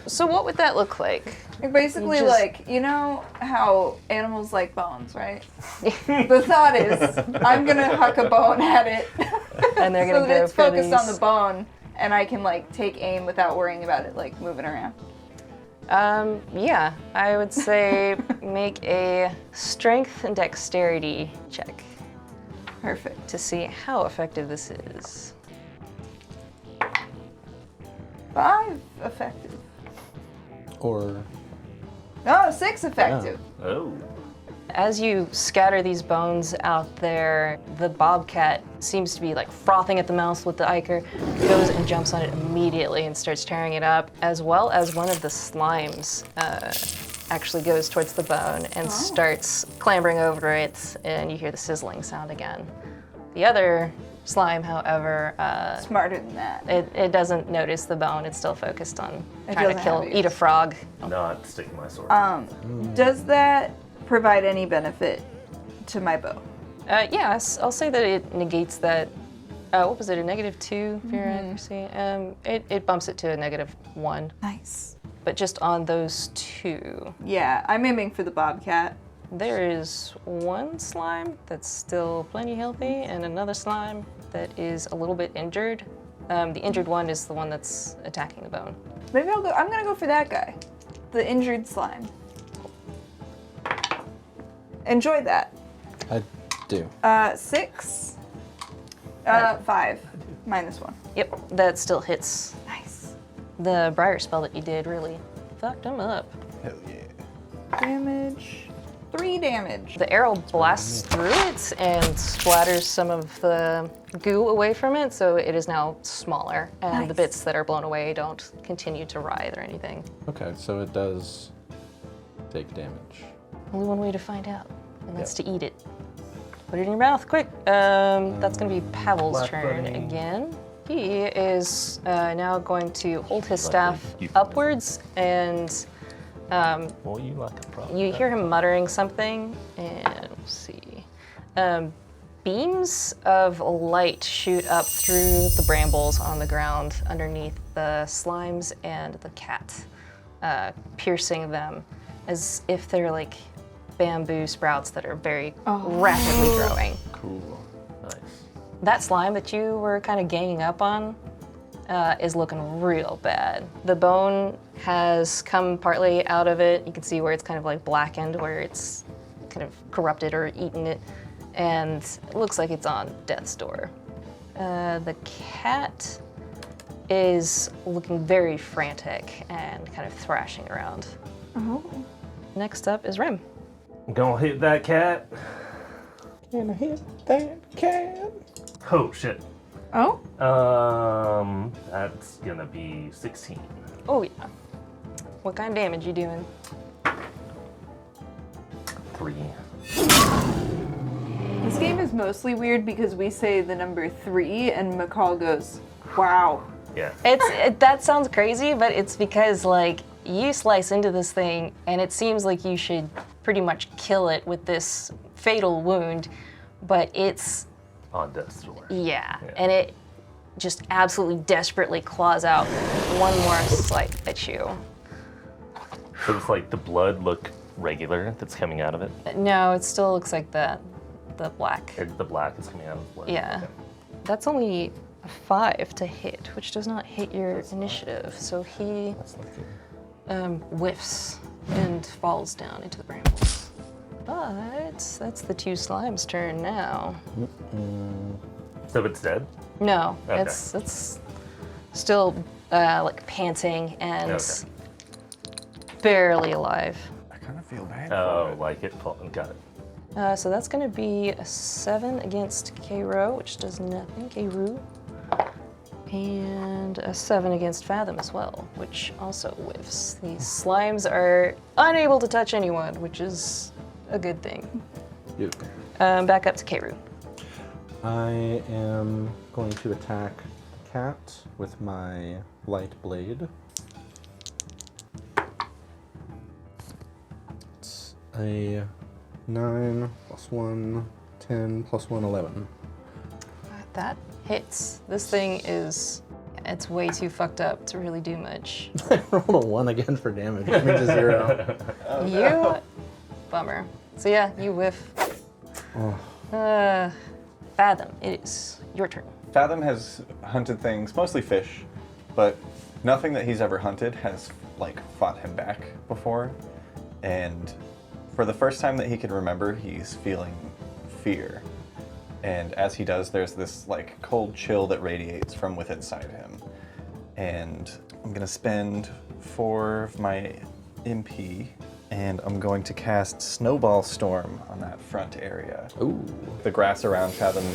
So what would that look like? Like basically, Just- like, you know how animals like bones, right? The thought is, I'm gonna huck a bone at it, And they're so gonna that go it's for focused on these- the bone, and I can like take aim without worrying about it like moving around. Yeah, I would say make a strength and dexterity check Perfect. to see how effective this is. 5 effective. Or No, 6 effective. Oh. As you scatter these bones out there, the bobcat seems to be like frothing at the mouth with the ichor, goes and jumps on it immediately and starts tearing it up, as well as one of the slimes actually goes towards the bone and starts clambering over it, and you hear the sizzling sound again. The other slime, however, Smarter than that. it doesn't notice the bone. It's still focused on It trying to doesn't kill, have eat a ears. frog. Not sticking my sword. Does that provide any benefit to my bow? Yes, I'll say that it negates that. What was it? A -2 for your accuracy. It bumps it to a -1, Nice. but just on those 2. Yeah, I'm aiming for the bobcat. There is one slime that's still plenty healthy, and another slime that is a little bit injured. The injured one is the one that's attacking the bone. Maybe I'm gonna go for that guy. The injured slime. Enjoy that. I do. 6. 5. -1. Yep, that still hits. Nice. The briar spell that you did really fucked him up. Hell yeah. Damage. 3 damage. The arrow blasts through it and splatters some of the goo away from it, so it is now smaller, and the Nice. bits that are blown away don't continue to writhe or anything. Okay, so it does take damage. Only one way to find out, and that's to eat it. Put it in your mouth, quick. That's going to be Pavel's Black turn pudding. again. He is now going to hold his staff you- upwards, and Well, you like a problem. you hear him muttering something, and we'll see. Beams of light shoot up through the brambles on the ground underneath the slimes and the cat, piercing them as if they're like bamboo sprouts that are very rapidly growing. Cool. Nice. That slime that you were kind of ganging up on is looking real bad. The bone has come partly out of it. You can see where it's kind of like blackened, where it's kind of corrupted or eaten it, and it looks like it's on death's door. The cat is looking very frantic and kind of thrashing around. Oh. Next up is Rem. I'm gonna hit that cat. Can I hit that cat? Oh shit. Oh? That's gonna be 16. Oh yeah. What kind of damage you doing? 3. This game is mostly weird because we say the number 3 and McCall goes, wow. Yeah. That sounds crazy, but it's because like you slice into this thing and it seems like you should pretty much kill it with this fatal wound, but it's On death's door. yeah, and it just absolutely desperately claws out one more swipe at you. So it's like the blood look regular that's coming out of it. No, it still looks like the black. The black is coming out of the blood. Yeah. Okay. That's only a 5 to hit, which does not hit your initiative. So he That's not good. whiffs and falls down into the brambles. But that's the 2 slimes' turn now. So it's dead? No, Okay. it's still like panting and Okay. barely alive. I kind of feel bad Oh, for it. like it. Got it. So that's going to be a 7 against K-Ro, which does nothing. K-Ru. And a 7 against Fathom as well, which also whiffs. These slimes are unable to touch anyone, which is a good thing. Yep. Back up to K-Ru. I am going to attack Cat with my light blade. It's a 9 plus 1, 10 plus 1, 11. That hits. This thing it's way too fucked up to really do much. I rolled a 1 again for damage, which means a 0. Bummer. So yeah, you whiff. Oh. Fathom, it is your turn. Fathom has hunted things, mostly fish, but nothing that he's ever hunted has like fought him back before. And for the first time that he can remember, he's feeling fear. And as he does, there's this like cold chill that radiates from within inside him. And I'm gonna spend 4 of my MP, and I'm going to cast Snowball Storm on that front area. Ooh. The grass around Fathom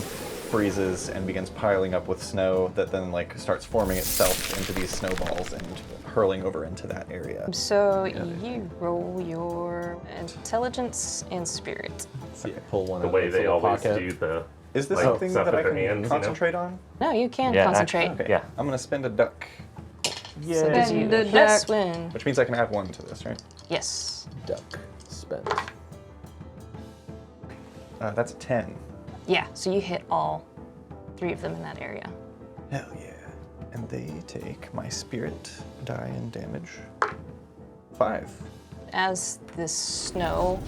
freezes and begins piling up with snow that then like starts forming itself into these snowballs and hurling over into that area. So you roll your intelligence and spirit. So I can pull one The out way of its they little always pocket. do the. Is this Like, something stuff that I with their can hands, you know? concentrate on? No, you can Yeah, concentrate. actually. Okay. Yeah. I'm gonna spend a duck, So gives you Spend a a plus duck. win. which means I can add 1 to this, right? Yes. Duck spent. That's a 10. Yeah, so you hit all 3 of them in that area. Hell yeah. And they take my spirit die and damage. 5. As this snow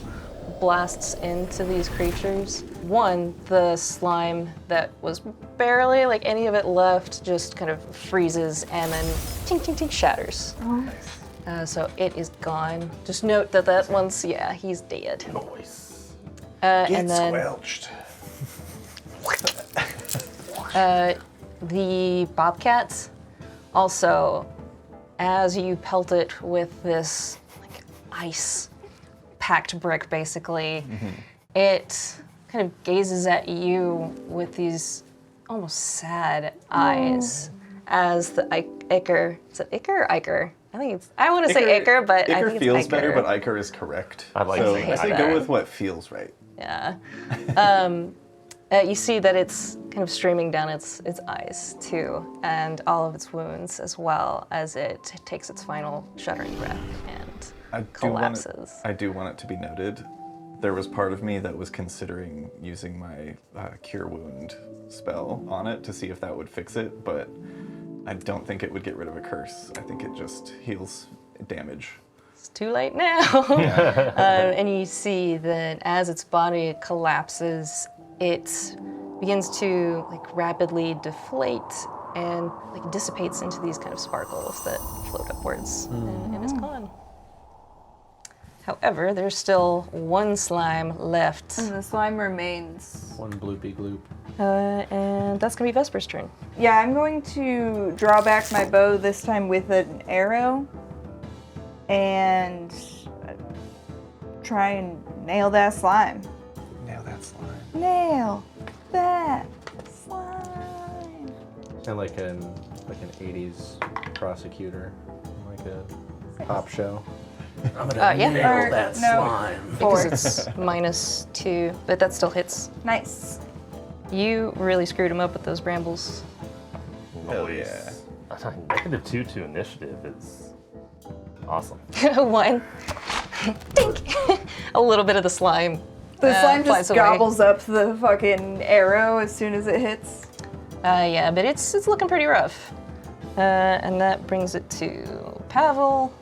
blasts into these creatures, one, the slime that was barely like any of it left just kind of freezes and then tink tink tink shatters. So it is gone. Just note that that one's, yeah, he's dead. Noise. And then squelched. the bobcats also, as you pelt it with this like ice packed brick, basically. It kind of gazes at you with these almost sad eyes as the Iker. Is it Iker or Iker? I want to say Iker, but I think it's feels Iker. better, but Iker is correct. I like so saying I say that. go with what feels right. Yeah. You see that it's kind of streaming down its eyes too, and all of its wounds, as well as it takes its final shuddering breath and collapses. I do want it to be noted, there was part of me that was considering using my Cure Wound spell on it to see if that would fix it, but I don't think it would get rid of a curse. I think it just heals damage. It's too late now. And you see that as its body collapses, it begins to rapidly deflate and dissipates into these kind of sparkles that float upwards, and it's gone. However, there's still one slime left, And the slime remains. One bloopy gloop. and that's gonna be Vesper's turn. Yeah, I'm going to draw back my bow this time with an arrow and try and nail that slime. Nail that slime. Nail that slime. And like an 80s prosecutor, like a cop show. I'm gonna Yeah. nail Or- that no. slime. Because it's -2, but that still hits. Nice. You really screwed him up with those brambles. Hell Nice. -2 to initiative is awesome. One. Dink. A little bit of the slime. The slime flies just away. gobbles up the fucking arrow as soon as it hits. Yeah, but it's looking pretty rough. And that brings it to Pavel.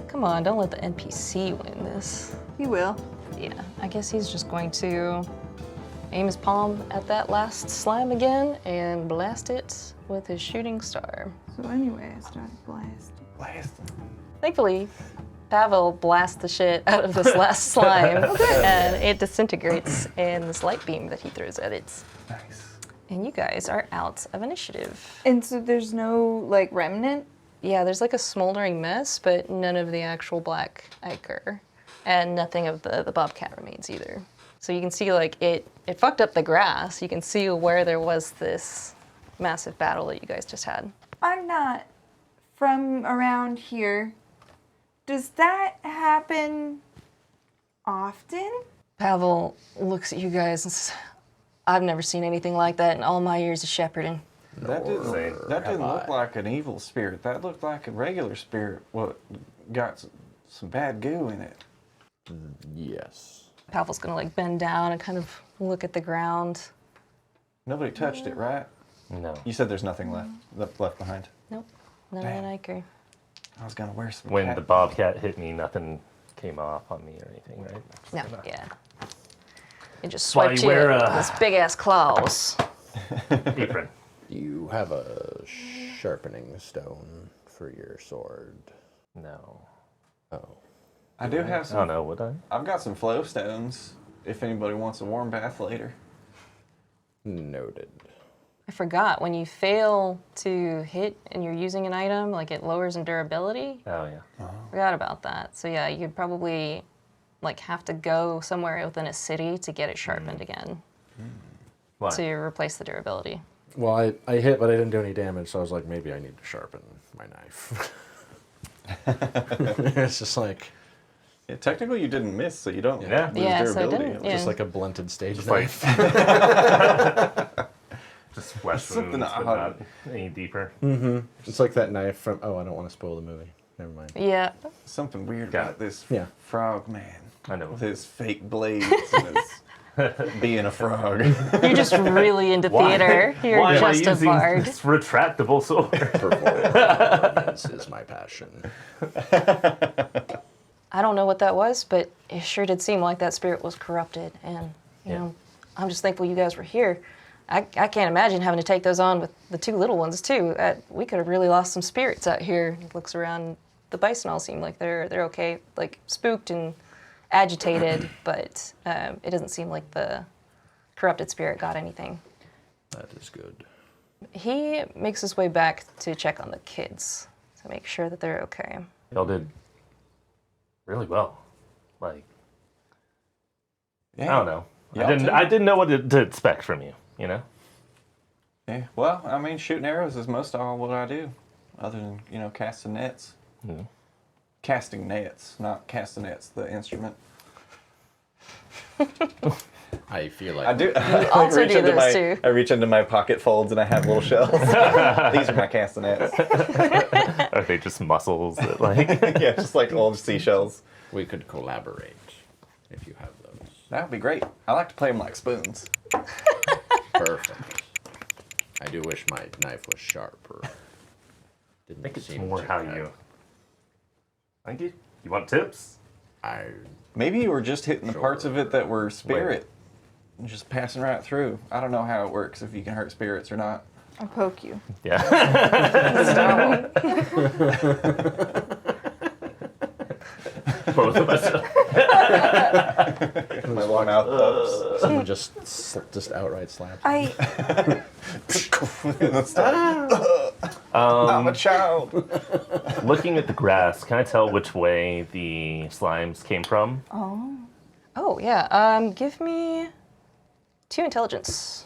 Come on, don't let the NPC win this. He will. Yeah, I guess he's just going to aim his palm at that last slime again and blast it with his shooting star. So anyway, I started blasting. Blast. Thankfully, Pavel blasts the shit out of this last slime, and it disintegrates in this light beam that he throws at it. Nice. And you guys are out of initiative. And so there's no remnant? Yeah, there's a smoldering mess, but none of the actual black ichor, and nothing of the bobcat remains either. So you can see it fucked up the grass. You can see where there was this massive battle that you guys just had. I'm not from around here. Does that happen often? Pavel looks at you guys and says, I've never seen anything like that in all my years of shepherding. That didn't look like an evil spirit. That looked like a regular spirit. What got some bad goo in it. Yes. Pavel's gonna bend down and kind of look at the ground. Nobody touched it, right? No. You said there's nothing left behind. Nope, none Damn. of an ichor. I was gonna wear some. When cat- the bobcat hit me, nothing came off on me or anything, right? No, yeah. It just why swiped you you wear with a- his big ass claws. Apron. You have a sharpening stone for your sword. No. Oh. I do have I some. don't know, would I? I've got some flow stones. If anybody wants a warm bath later. Noted. I forgot, when you fail to hit and you're using an item, it lowers in durability. Oh, yeah. Forgot about that. So yeah, you'd probably have to go somewhere within a city to get it sharpened again Why? to replace the durability. Well, I hit, but I didn't do any damage, so I was like, maybe I need to sharpen my knife. It's just Yeah, technically you didn't miss, so you don't Yeah. lose Yeah, so it durability. didn't- It was just like a blunted stage Just knife. Just flesh Something wounds, but odd. not any deeper. It's like that knife from. Oh, I don't want to spoil the movie. Never mind. Yeah, something weird Got about it. this Yeah. frog man. I know. With his fake blades and his being a frog. you're just really into theater. You're Why am I just a using bard. this retractable sword? Performance is my passion. I don't know what that was, but it sure did seem like that spirit was corrupted. And, you Yeah. know, I'm just thankful you guys were here. I can't imagine having to take those on with the two little ones, too. We could have really lost some spirits out here. He looks around. The bison all seem like they're okay, spooked and agitated, but it doesn't seem like the corrupted spirit got anything. That is good. He makes his way back to check on the kids to make sure that they're okay. Y'all did really well. Yeah. I don't know. Y'all I too? didn't know what to expect from you. You know. Yeah. Well, I mean, shooting arrows is most all what I do, other than casting nets. Casting nets, not castanets, the instrument. I feel like I do. also do those too. I reach into my pocket folds and I have little shells. These are my castanets. Are they just muscles that like? Yeah, just like old seashells. we could collaborate if you have those. That would be great. I like to play them like spoons. Perfect. I do wish my knife was sharper. Didn't I think it's seem more to how have- you. Thank you. You want tips? Maybe you were just hitting the parts of it that were spirit. And just passing right through. I don't know how it works, if you can hurt spirits or not. I'll poke you. Yeah. Both of us. My long mouth pops. Someone just outright slaps. I I'm a child. Looking at the grass, can I tell which way the slimes came from? Oh, yeah. Give me 2 intelligence.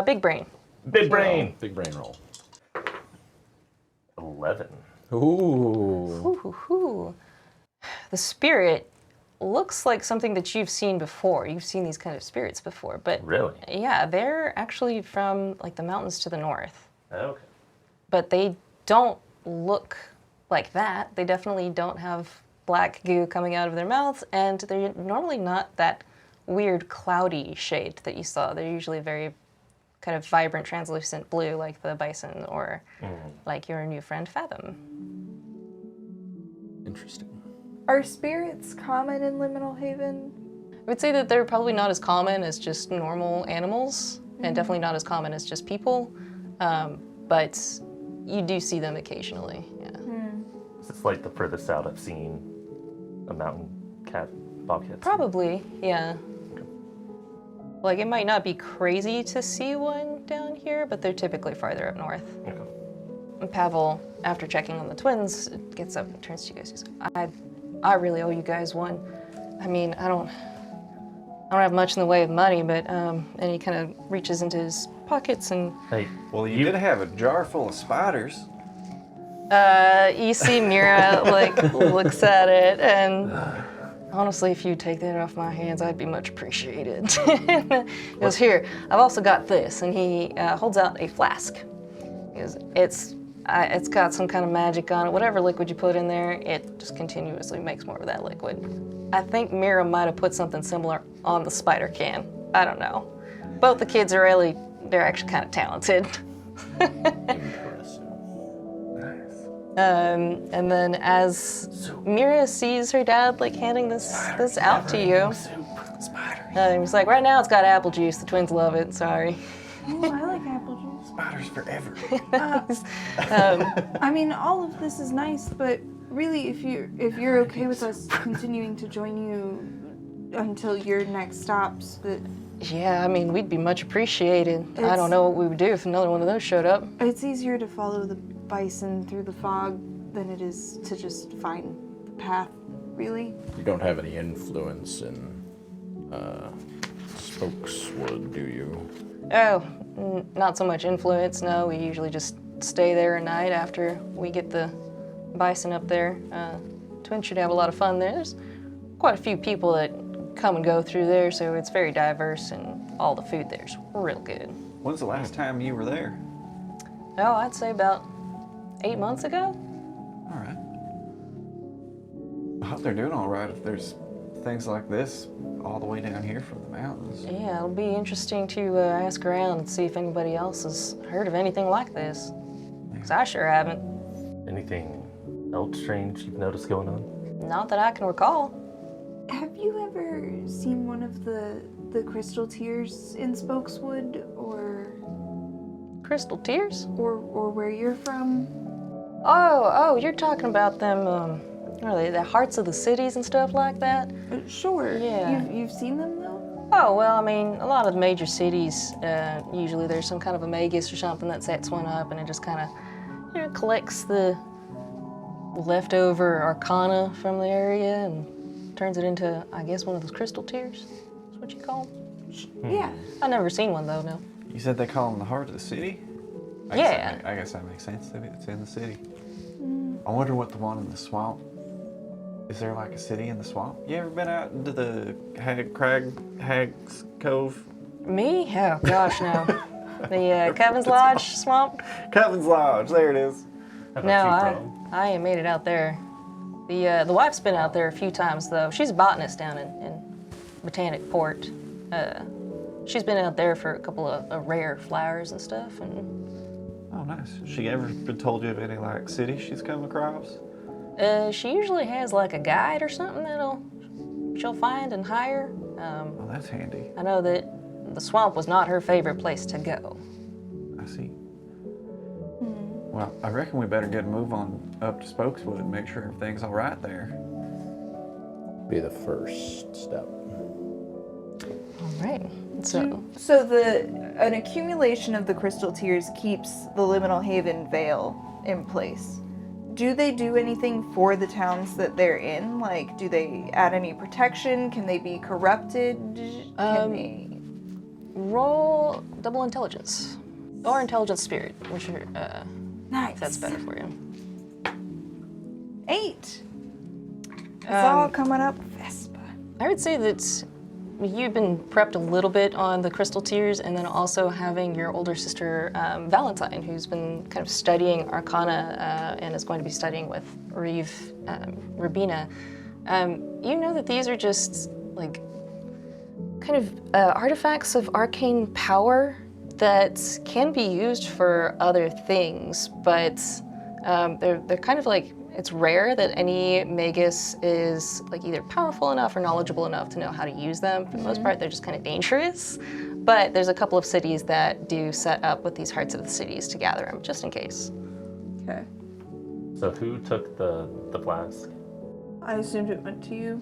Big brain. Big brain. Big brain roll. 11. Ooh. Ooh. The spirit looks like something that you've seen before. You've seen these kind of spirits before, but Really? yeah, they're actually from like the mountains to the north. Okay. But they don't look like that. They definitely don't have black goo coming out of their mouths, and they're normally not that weird cloudy shade that you saw. They're usually very kind of vibrant, translucent blue, like the bison or like your new friend Fathom. Interesting. Are spirits common in Liminal Haven? I would say that they're probably not as common as just normal animals, and definitely not as common as just people, but you do see them occasionally, yeah. It's like the furthest out I've seen a mountain bobcat. Probably, yeah. Like, it might not be crazy to see one down here, but they're typically farther up north. Okay. And Pavel, after checking on the twins, gets up and turns to you guys and says, I really owe you guys one. I mean, I don't have much in the way of money, but, and he kind of reaches into his pockets and, Hey, Well, you did have a jar full of spiders. you see Mira, like, looks at it, and honestly, if you take that off my hands, I'd be much appreciated. He goes, here, I've also got this, and he holds out a flask. He goes, it's got some kind of magic on it. Whatever liquid you put in there, it just continuously makes more of that liquid. I think Mira might have put something similar on the spider can. I don't know. Both the kids are they're actually kind of talented. Impressive. And then as Mira sees her dad like handing this out to you, he's like, right now it's got apple juice. The twins love it. Sorry. Oh, I like apple juice. Spiders forever. I mean, all of this is nice, but really, if you're okay with us continuing to join you until your next stops, that Yeah, I mean, we'd be much appreciated. I It's- don't know what we would do if another one of those showed up. it's easier to follow the bison through the fog than it is to just find the path, really. You don't have any influence in Spokeswood, do you? Oh, not so much influence, no. We usually just stay there a night after we get the bison up there. Twins should have a lot of fun there. There's quite a few people that come and go through there, so it's very diverse, and all the food there's real good. When's the last time you were there? Oh, I'd say about 8 months ago. All right. I hope they're doing all right if there's things like this all the way down here from the mountains. Yeah, it'll be interesting to ask around and see if anybody else has heard of anything like this. 'Cause I sure haven't. anything else strange you've noticed going on? Not that I can recall. Have you ever seen one of the crystal tears in Spokeswood, or Crystal tears? where you're from? Oh, you're talking about them, what are they, the hearts of the cities and stuff like that? Sure. Yeah. You've seen them though? Oh, well, I mean, a lot of the major cities, usually there's some kind of a magus or something that sets one up, and it just kind of, collects the leftover arcana from the area and turns it into, I guess, one of those crystal tears. That's what what you call them? Yeah. I've never seen one though, no. You said they call them the heart of the city? I guess that makes sense if it's in the city. I wonder what the one in the swamp. Is there like a city in the swamp? You ever been out into the Hag's Cove? Me? Oh gosh, no. The Kevin's Lodge swamp? Kevin's Lodge, there it is. No, I ain't made it out there. The wife's been out there a few times though. She's a botanist down in Botanic Port. She's been out there for a couple of rare flowers and stuff. And Oh, nice. She ever been told you of any like cities she's come across? she usually has like a guide or something she'll find and hire. Oh, that's handy. I know that the swamp was not her favorite place to go. I see. Well, I reckon we better get a move on up to Spokeswood and make sure everything's all right there. Be the first step. All right. So An accumulation of the crystal tears keeps the Liminal Haven veil in place. Do they do anything for the towns that they're in? Like, do they add any protection? Can they be corrupted? Can they... roll double intelligence or intelligence spirit, which are, Nice. if that's better for you. 8. It's all coming up, Vespa. I would say that you've been prepped a little bit on the crystal tears, and then also having your older sister Valentine, who's been kind of studying Arcana and is going to be studying with Rubina. You know that these are just like kind of artifacts of arcane power that can be used for other things, but they're kind of like, it's rare that any magus is like either powerful enough or knowledgeable enough to know how to use them. For the most part, they're just kind of dangerous. But there's a couple of cities that do set up with these hearts of the cities to gather them, just in case. Okay. So who took the flask? I assumed it went to you.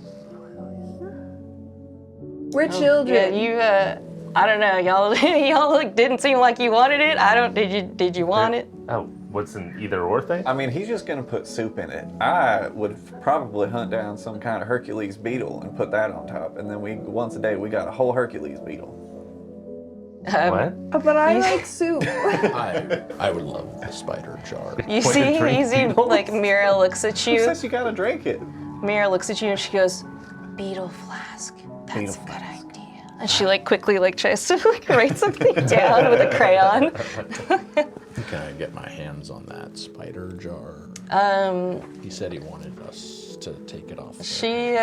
We're children. Yeah, you. I don't know, y'all. Y'all like, didn't seem like you wanted it. I don't. Did you want it? Oh, what's an either or thing? I mean, he's just gonna put soup in it. I would probably hunt down some kind of Hercules beetle and put that on top, and then once a day we got a whole Hercules beetle. What? But I like soup. I would love the spider jar. You Point see, and drink you see, beetles? like Mira looks at Who you. says you gotta drink it? Mira looks at you and she goes, "Beetle flask. That's Beetle a good flask. idea." And she like quickly like tries to like write something down with a crayon. Can I get my hands on that spider jar? He said he wanted us to take it off. She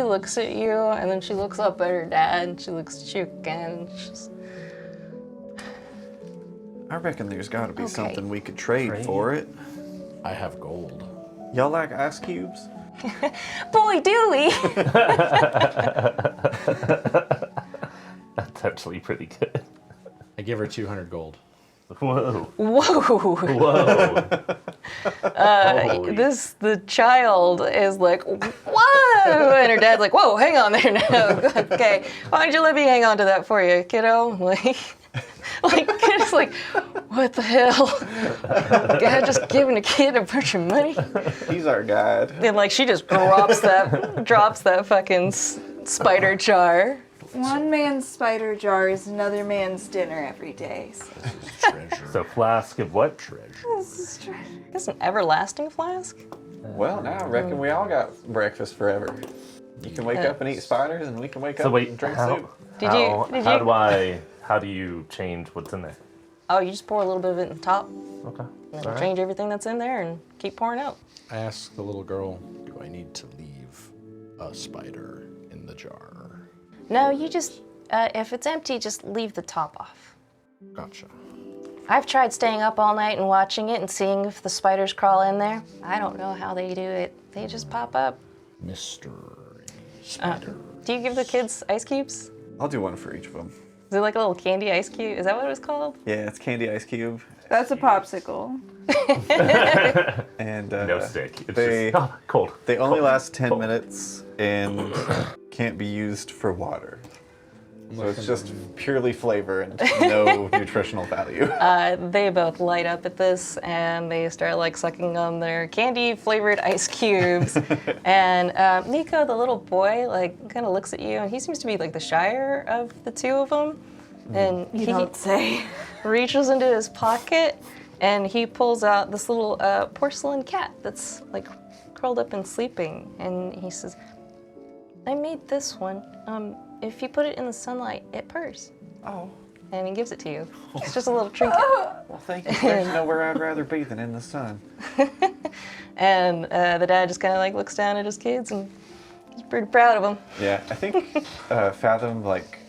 looks at you and then she looks up at her dad and she looks at you again. And she's, I reckon there's gotta be Okay. something we could trade for it. I have gold. Y'all like ice cubes? boy, do we? That's actually pretty good. I give her 200 gold. Whoa. Whoa. Whoa. Holy. The child is like, whoa, and her dad's like, whoa, hang on there now. Okay, why don't you let me hang on to that for you, kiddo? Like, it's like, what the hell? God, just giving a kid a bunch of money. He's our guide. And like, she just drops that fucking spider jar. One man's spider jar is another man's dinner every day. So Treasure. So flask of what? Treasure. this is true. I guess an everlasting flask. Well, now I reckon we all got breakfast forever. You can wake up and eat spiders, and we can wake So up wait, and drink how, soup. how do you change what's in there? Oh, you just pour a little bit of it in the top, Okay. and All right. change everything that's in there, and keep pouring out. I asked the little girl, do I need to leave a spider in the jar? No, you just, if it's empty, just leave the top off. Gotcha. I've tried staying up all night and watching it and seeing if the spiders crawl in there. I don't know how they do it. They just pop up. Mystery spider. Do you give the kids ice cubes? I'll do one for each of them. Is it like a little candy ice cube? Is that what it was called? Yeah, it's candy ice cube. That's a popsicle. And No stick. It's they- just cold. They only Cold. last 10 Cold. minutes and can't be used for water. So it's just purely flavor and no nutritional value. They both light up at this, and they start like sucking on their candy-flavored ice cubes. And Nico, the little boy, like kind of looks at you, and he seems to be like the shyer of the two of them. And You he don't say. reaches into his pocket, and he pulls out this little porcelain cat that's like curled up and sleeping. And he says, "I made this one. If you put it in the sunlight, it purrs." Oh. And he gives it to you. It's just a little trinket. Well, thank you. There's nowhere I'd rather be than in the sun. And the dad just kind of like looks down at his kids, and he's pretty proud of them. Yeah, I think Fathom, like,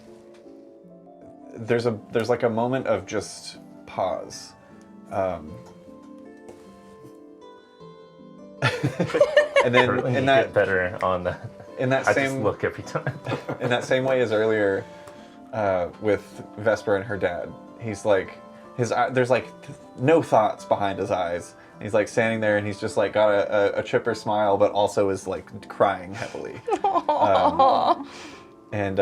there's like a moment of just pause. And then Certainly in you that get better on that. in that I same just look every time. in that same way as earlier with Vesper and her dad, he's like there's like no thoughts behind his eyes. He's like standing there, and he's just like got a chipper smile, but also is like crying heavily. And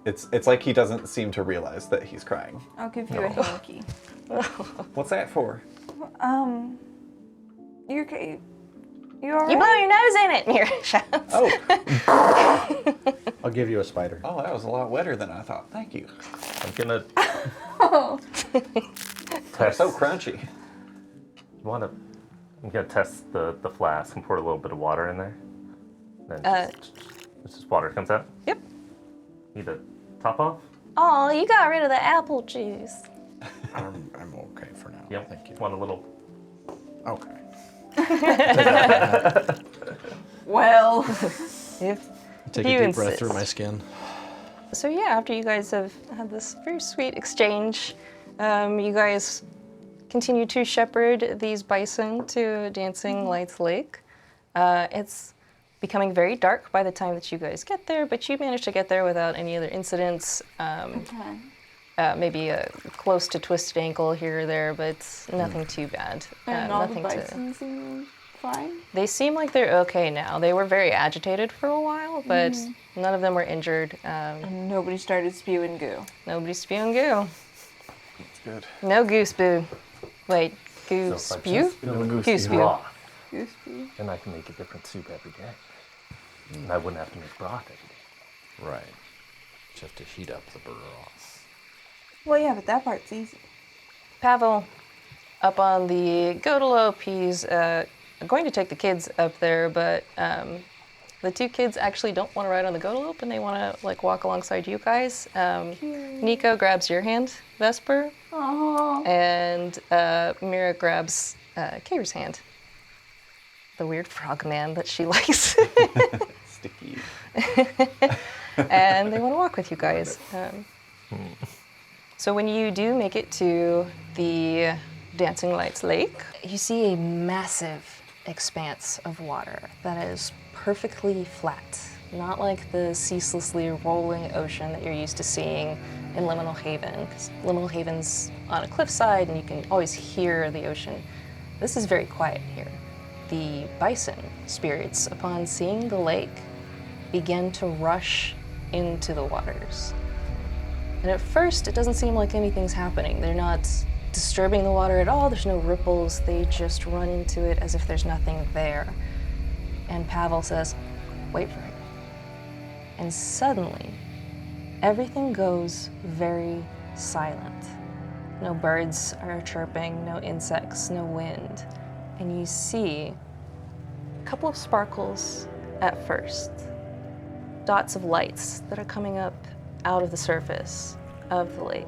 it's like he doesn't seem to realize that he's crying. I'll give you a hanky. What's that for? You're okay. You alright? You blow your nose in it, Mira. Oh, I'll give you a spider. oh, that was a lot wetter than I thought. Thank you. I'm gonna They're so crunchy. I'm gonna test the flask and pour a little bit of water in there. Then just water comes out. Yep. Need to top off? Oh, you got rid of the apple juice. I'm okay for now. Yep. Thank you. Want a little? Okay. Well, If Take you a deep breath insist. through my skin. So yeah, after you guys have had this very sweet exchange, you guys continue to shepherd these bison to Dancing Lights Lake. It's becoming very dark by the time that you guys get there, but you manage to get there without any other incidents. okay. Maybe a close to twisted ankle here or there, but nothing too bad. And all the nothing bison seem fine? They seem like they're okay now. They were very agitated for a while, but none of them were injured. And nobody started spewing goo. Nobody's spewing goo. That's good. No goose boo. Wait, goose So if I spew? just spill Goose goose spew. broth, Goose spew? then I can make a different soup every day. And I wouldn't have to make broth every day. Right. Just to heat up the broth. Well, yeah, but that part's easy. Pavel, up on the Godalope, he's going to take the kids up there, but the two kids actually don't want to ride on the Godalope, and they want to like walk alongside you guys. Nico grabs your hand, Vesper, Oh. and Mira grabs Kayr's hand. The weird frog man that she likes. Sticky. And they want to walk with you guys. So when you do make it to the Dancing Lights Lake, you see a massive expanse of water that is perfectly flat, not like the ceaselessly rolling ocean that you're used to seeing in Liminal Haven, because Liminal Haven's on a cliffside and you can always hear the ocean. This is very quiet here. The bison spirits, upon seeing the lake, begin to rush into the waters. And at first, it doesn't seem like anything's happening. They're not disturbing the water at all. There's no ripples. They just run into it as if there's nothing there. And Pavel says, "Wait for it." And suddenly, everything goes very silent. No birds are chirping, no insects, no wind. And you see a couple of sparkles at first. Dots of lights that are coming up out of the surface of the lake.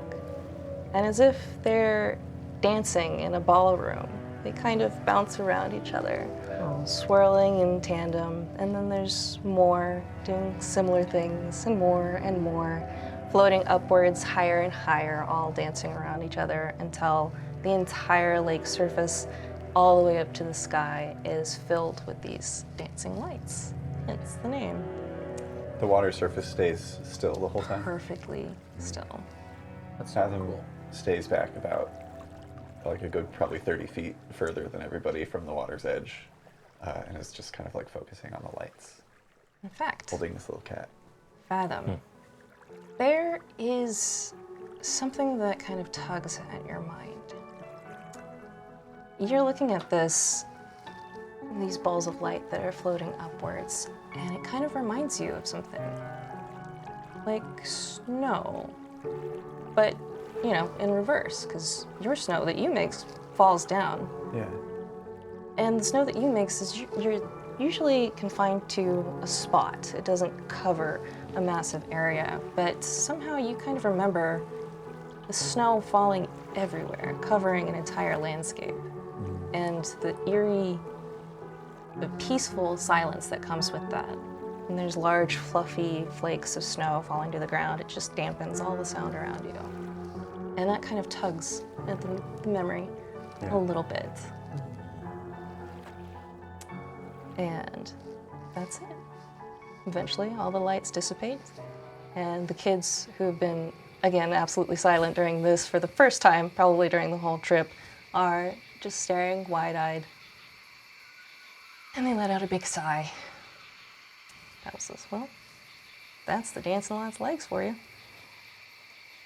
And as if they're dancing in a ballroom, they kind of bounce around each other, swirling in tandem. And then there's more doing similar things, and more, floating upwards, higher and higher, all dancing around each other until the entire lake surface, all the way up to the sky, is filled with these dancing lights. Hence the name. The water surface stays still the whole time. Perfectly still. Fathom stays back about like a good probably 30 feet further than everybody from the water's edge, and is just kind of like focusing on the lights, In fact, holding this little cat. Fathom, There is something that kind of tugs at your mind. You're looking at these balls of light that are floating upwards, and it kind of reminds you of something. Like snow. But, in reverse, because your snow that you make falls down. Yeah. And the snow that you make is you're usually confined to a spot. It doesn't cover a massive area, but somehow you kind of remember the snow falling everywhere, covering an entire landscape. And the eerie, the peaceful silence that comes with that. And there's large, fluffy flakes of snow falling to the ground. It just dampens all the sound around you. And that kind of tugs at the memory a little bit. And that's it. Eventually, all the lights dissipate, and the kids who have been, again, absolutely silent during this for the first time, probably during the whole trip, are just staring wide-eyed. And they let out a big sigh. Pavel says, well, that's the Dancing Lights Legs for you.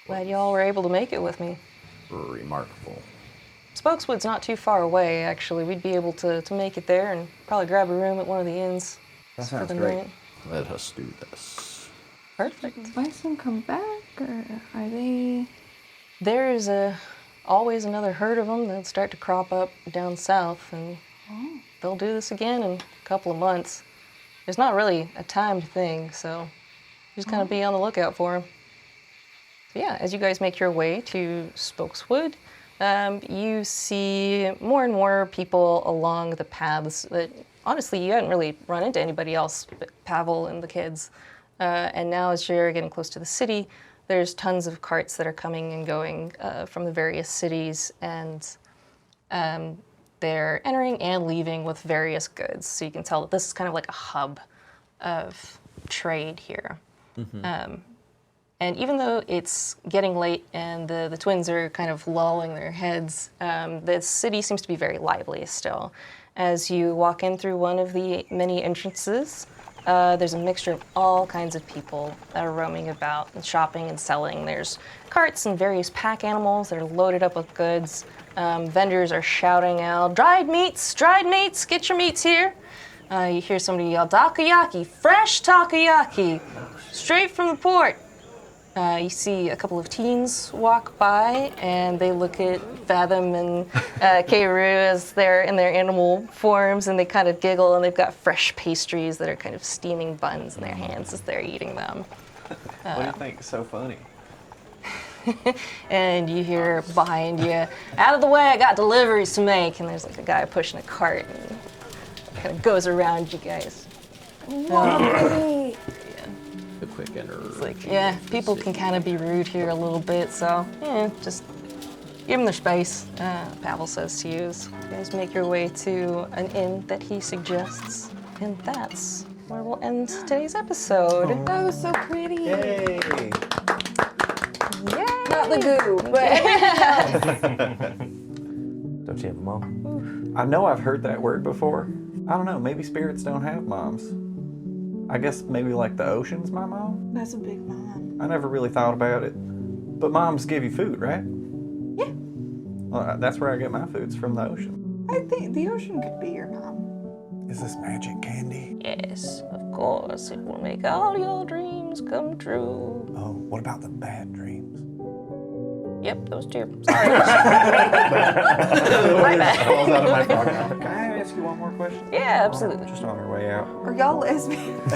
Glad y'all were able to make it with me. Remarkable. Spokeswood's not too far away, actually. We'd be able to make it there and probably grab a room at one of the inns. That for sounds the great. night. Let us do this. Perfect. Does Bison come back, or are they... There's always another herd of them that start to crop up down south, and they'll do this again in a couple of months. It's not really a timed thing, so just kind of be on the lookout for them. So yeah, as you guys make your way to Spokeswood, you see more and more people along the paths that, honestly, you hadn't really run into anybody else but Pavel and the kids. And now as you're getting close to the city, there's tons of carts that are coming and going from the various cities, and they're entering and leaving with various goods. So you can tell that this is kind of like a hub of trade here. And even though it's getting late and the twins are kind of lolling their heads, the city seems to be very lively still. As you walk in through one of the many entrances, there's a mixture of all kinds of people that are roaming about and shopping and selling. There's carts and various pack animals that are loaded up with goods. Vendors are shouting out, dried meats, get your meats here. You hear somebody yell, takoyaki, fresh takoyaki, straight from the port. You see a couple of teens walk by, and they look at Fathom and Keiru as they're in their animal forms, and they kind of giggle, and they've got fresh pastries that are kind of steaming buns in their hands as they're eating them. What do you think is so funny? And you hear behind you, out of the way, I got deliveries to make, and there's like a guy pushing a cart, and kind of goes around you guys. The quick enter. It's like, yeah, people can kind of be rude here a little bit, so, yeah, just give them their space, Pavel says to you as you guys make your way to an inn that he suggests. And that's where we'll end today's episode. That was so pretty. Yay! Yay! Not the goo, but Don't you have a mom? I know I've heard that word before. I don't know, maybe spirits don't have moms. I guess maybe like the ocean's my mom? that's a big mom. I never really thought about it. But moms give you food, right? Yeah. Well, that's where I get my foods, from the ocean. I think the ocean could be your mom. Is this magic candy? Yes, of course, it will make all your dreams come true. Oh, what about the bad dreams? Yep, those two. Sorry. My bad. Falls out of my pocket. Can I ask you one more question? Yeah, absolutely. Just on our way out. Are y'all lesbians?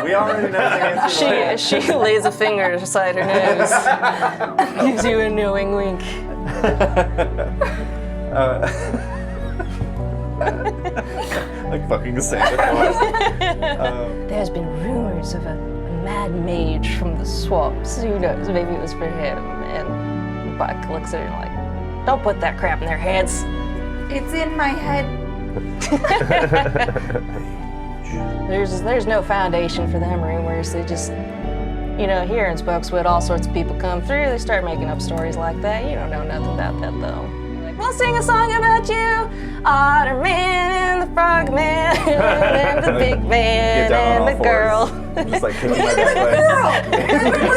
We already know the answer. to that. She lays a finger beside her nose, gives you a knowing wink. Like fucking Santa Claus. There's been rumors of a mad mage from the swamps. Who knows? Maybe it was for him. And Buck looks at her like, don't put that crap in their heads. It's in my head. There's no foundation for them rumors. They just, here in Spokeswood, all sorts of people come through. They start making up stories like that. You don't know nothing about that, though. we'll sing a song about you. Otter Man and the Frog Man and the Big Man Get down and on the all girl. fours. Just like kicking my back leg.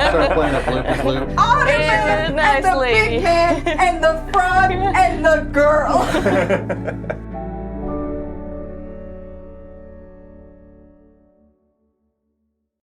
Start playing a floopy flute. Otter And Man nice and the lady. big man and the frog and the girl.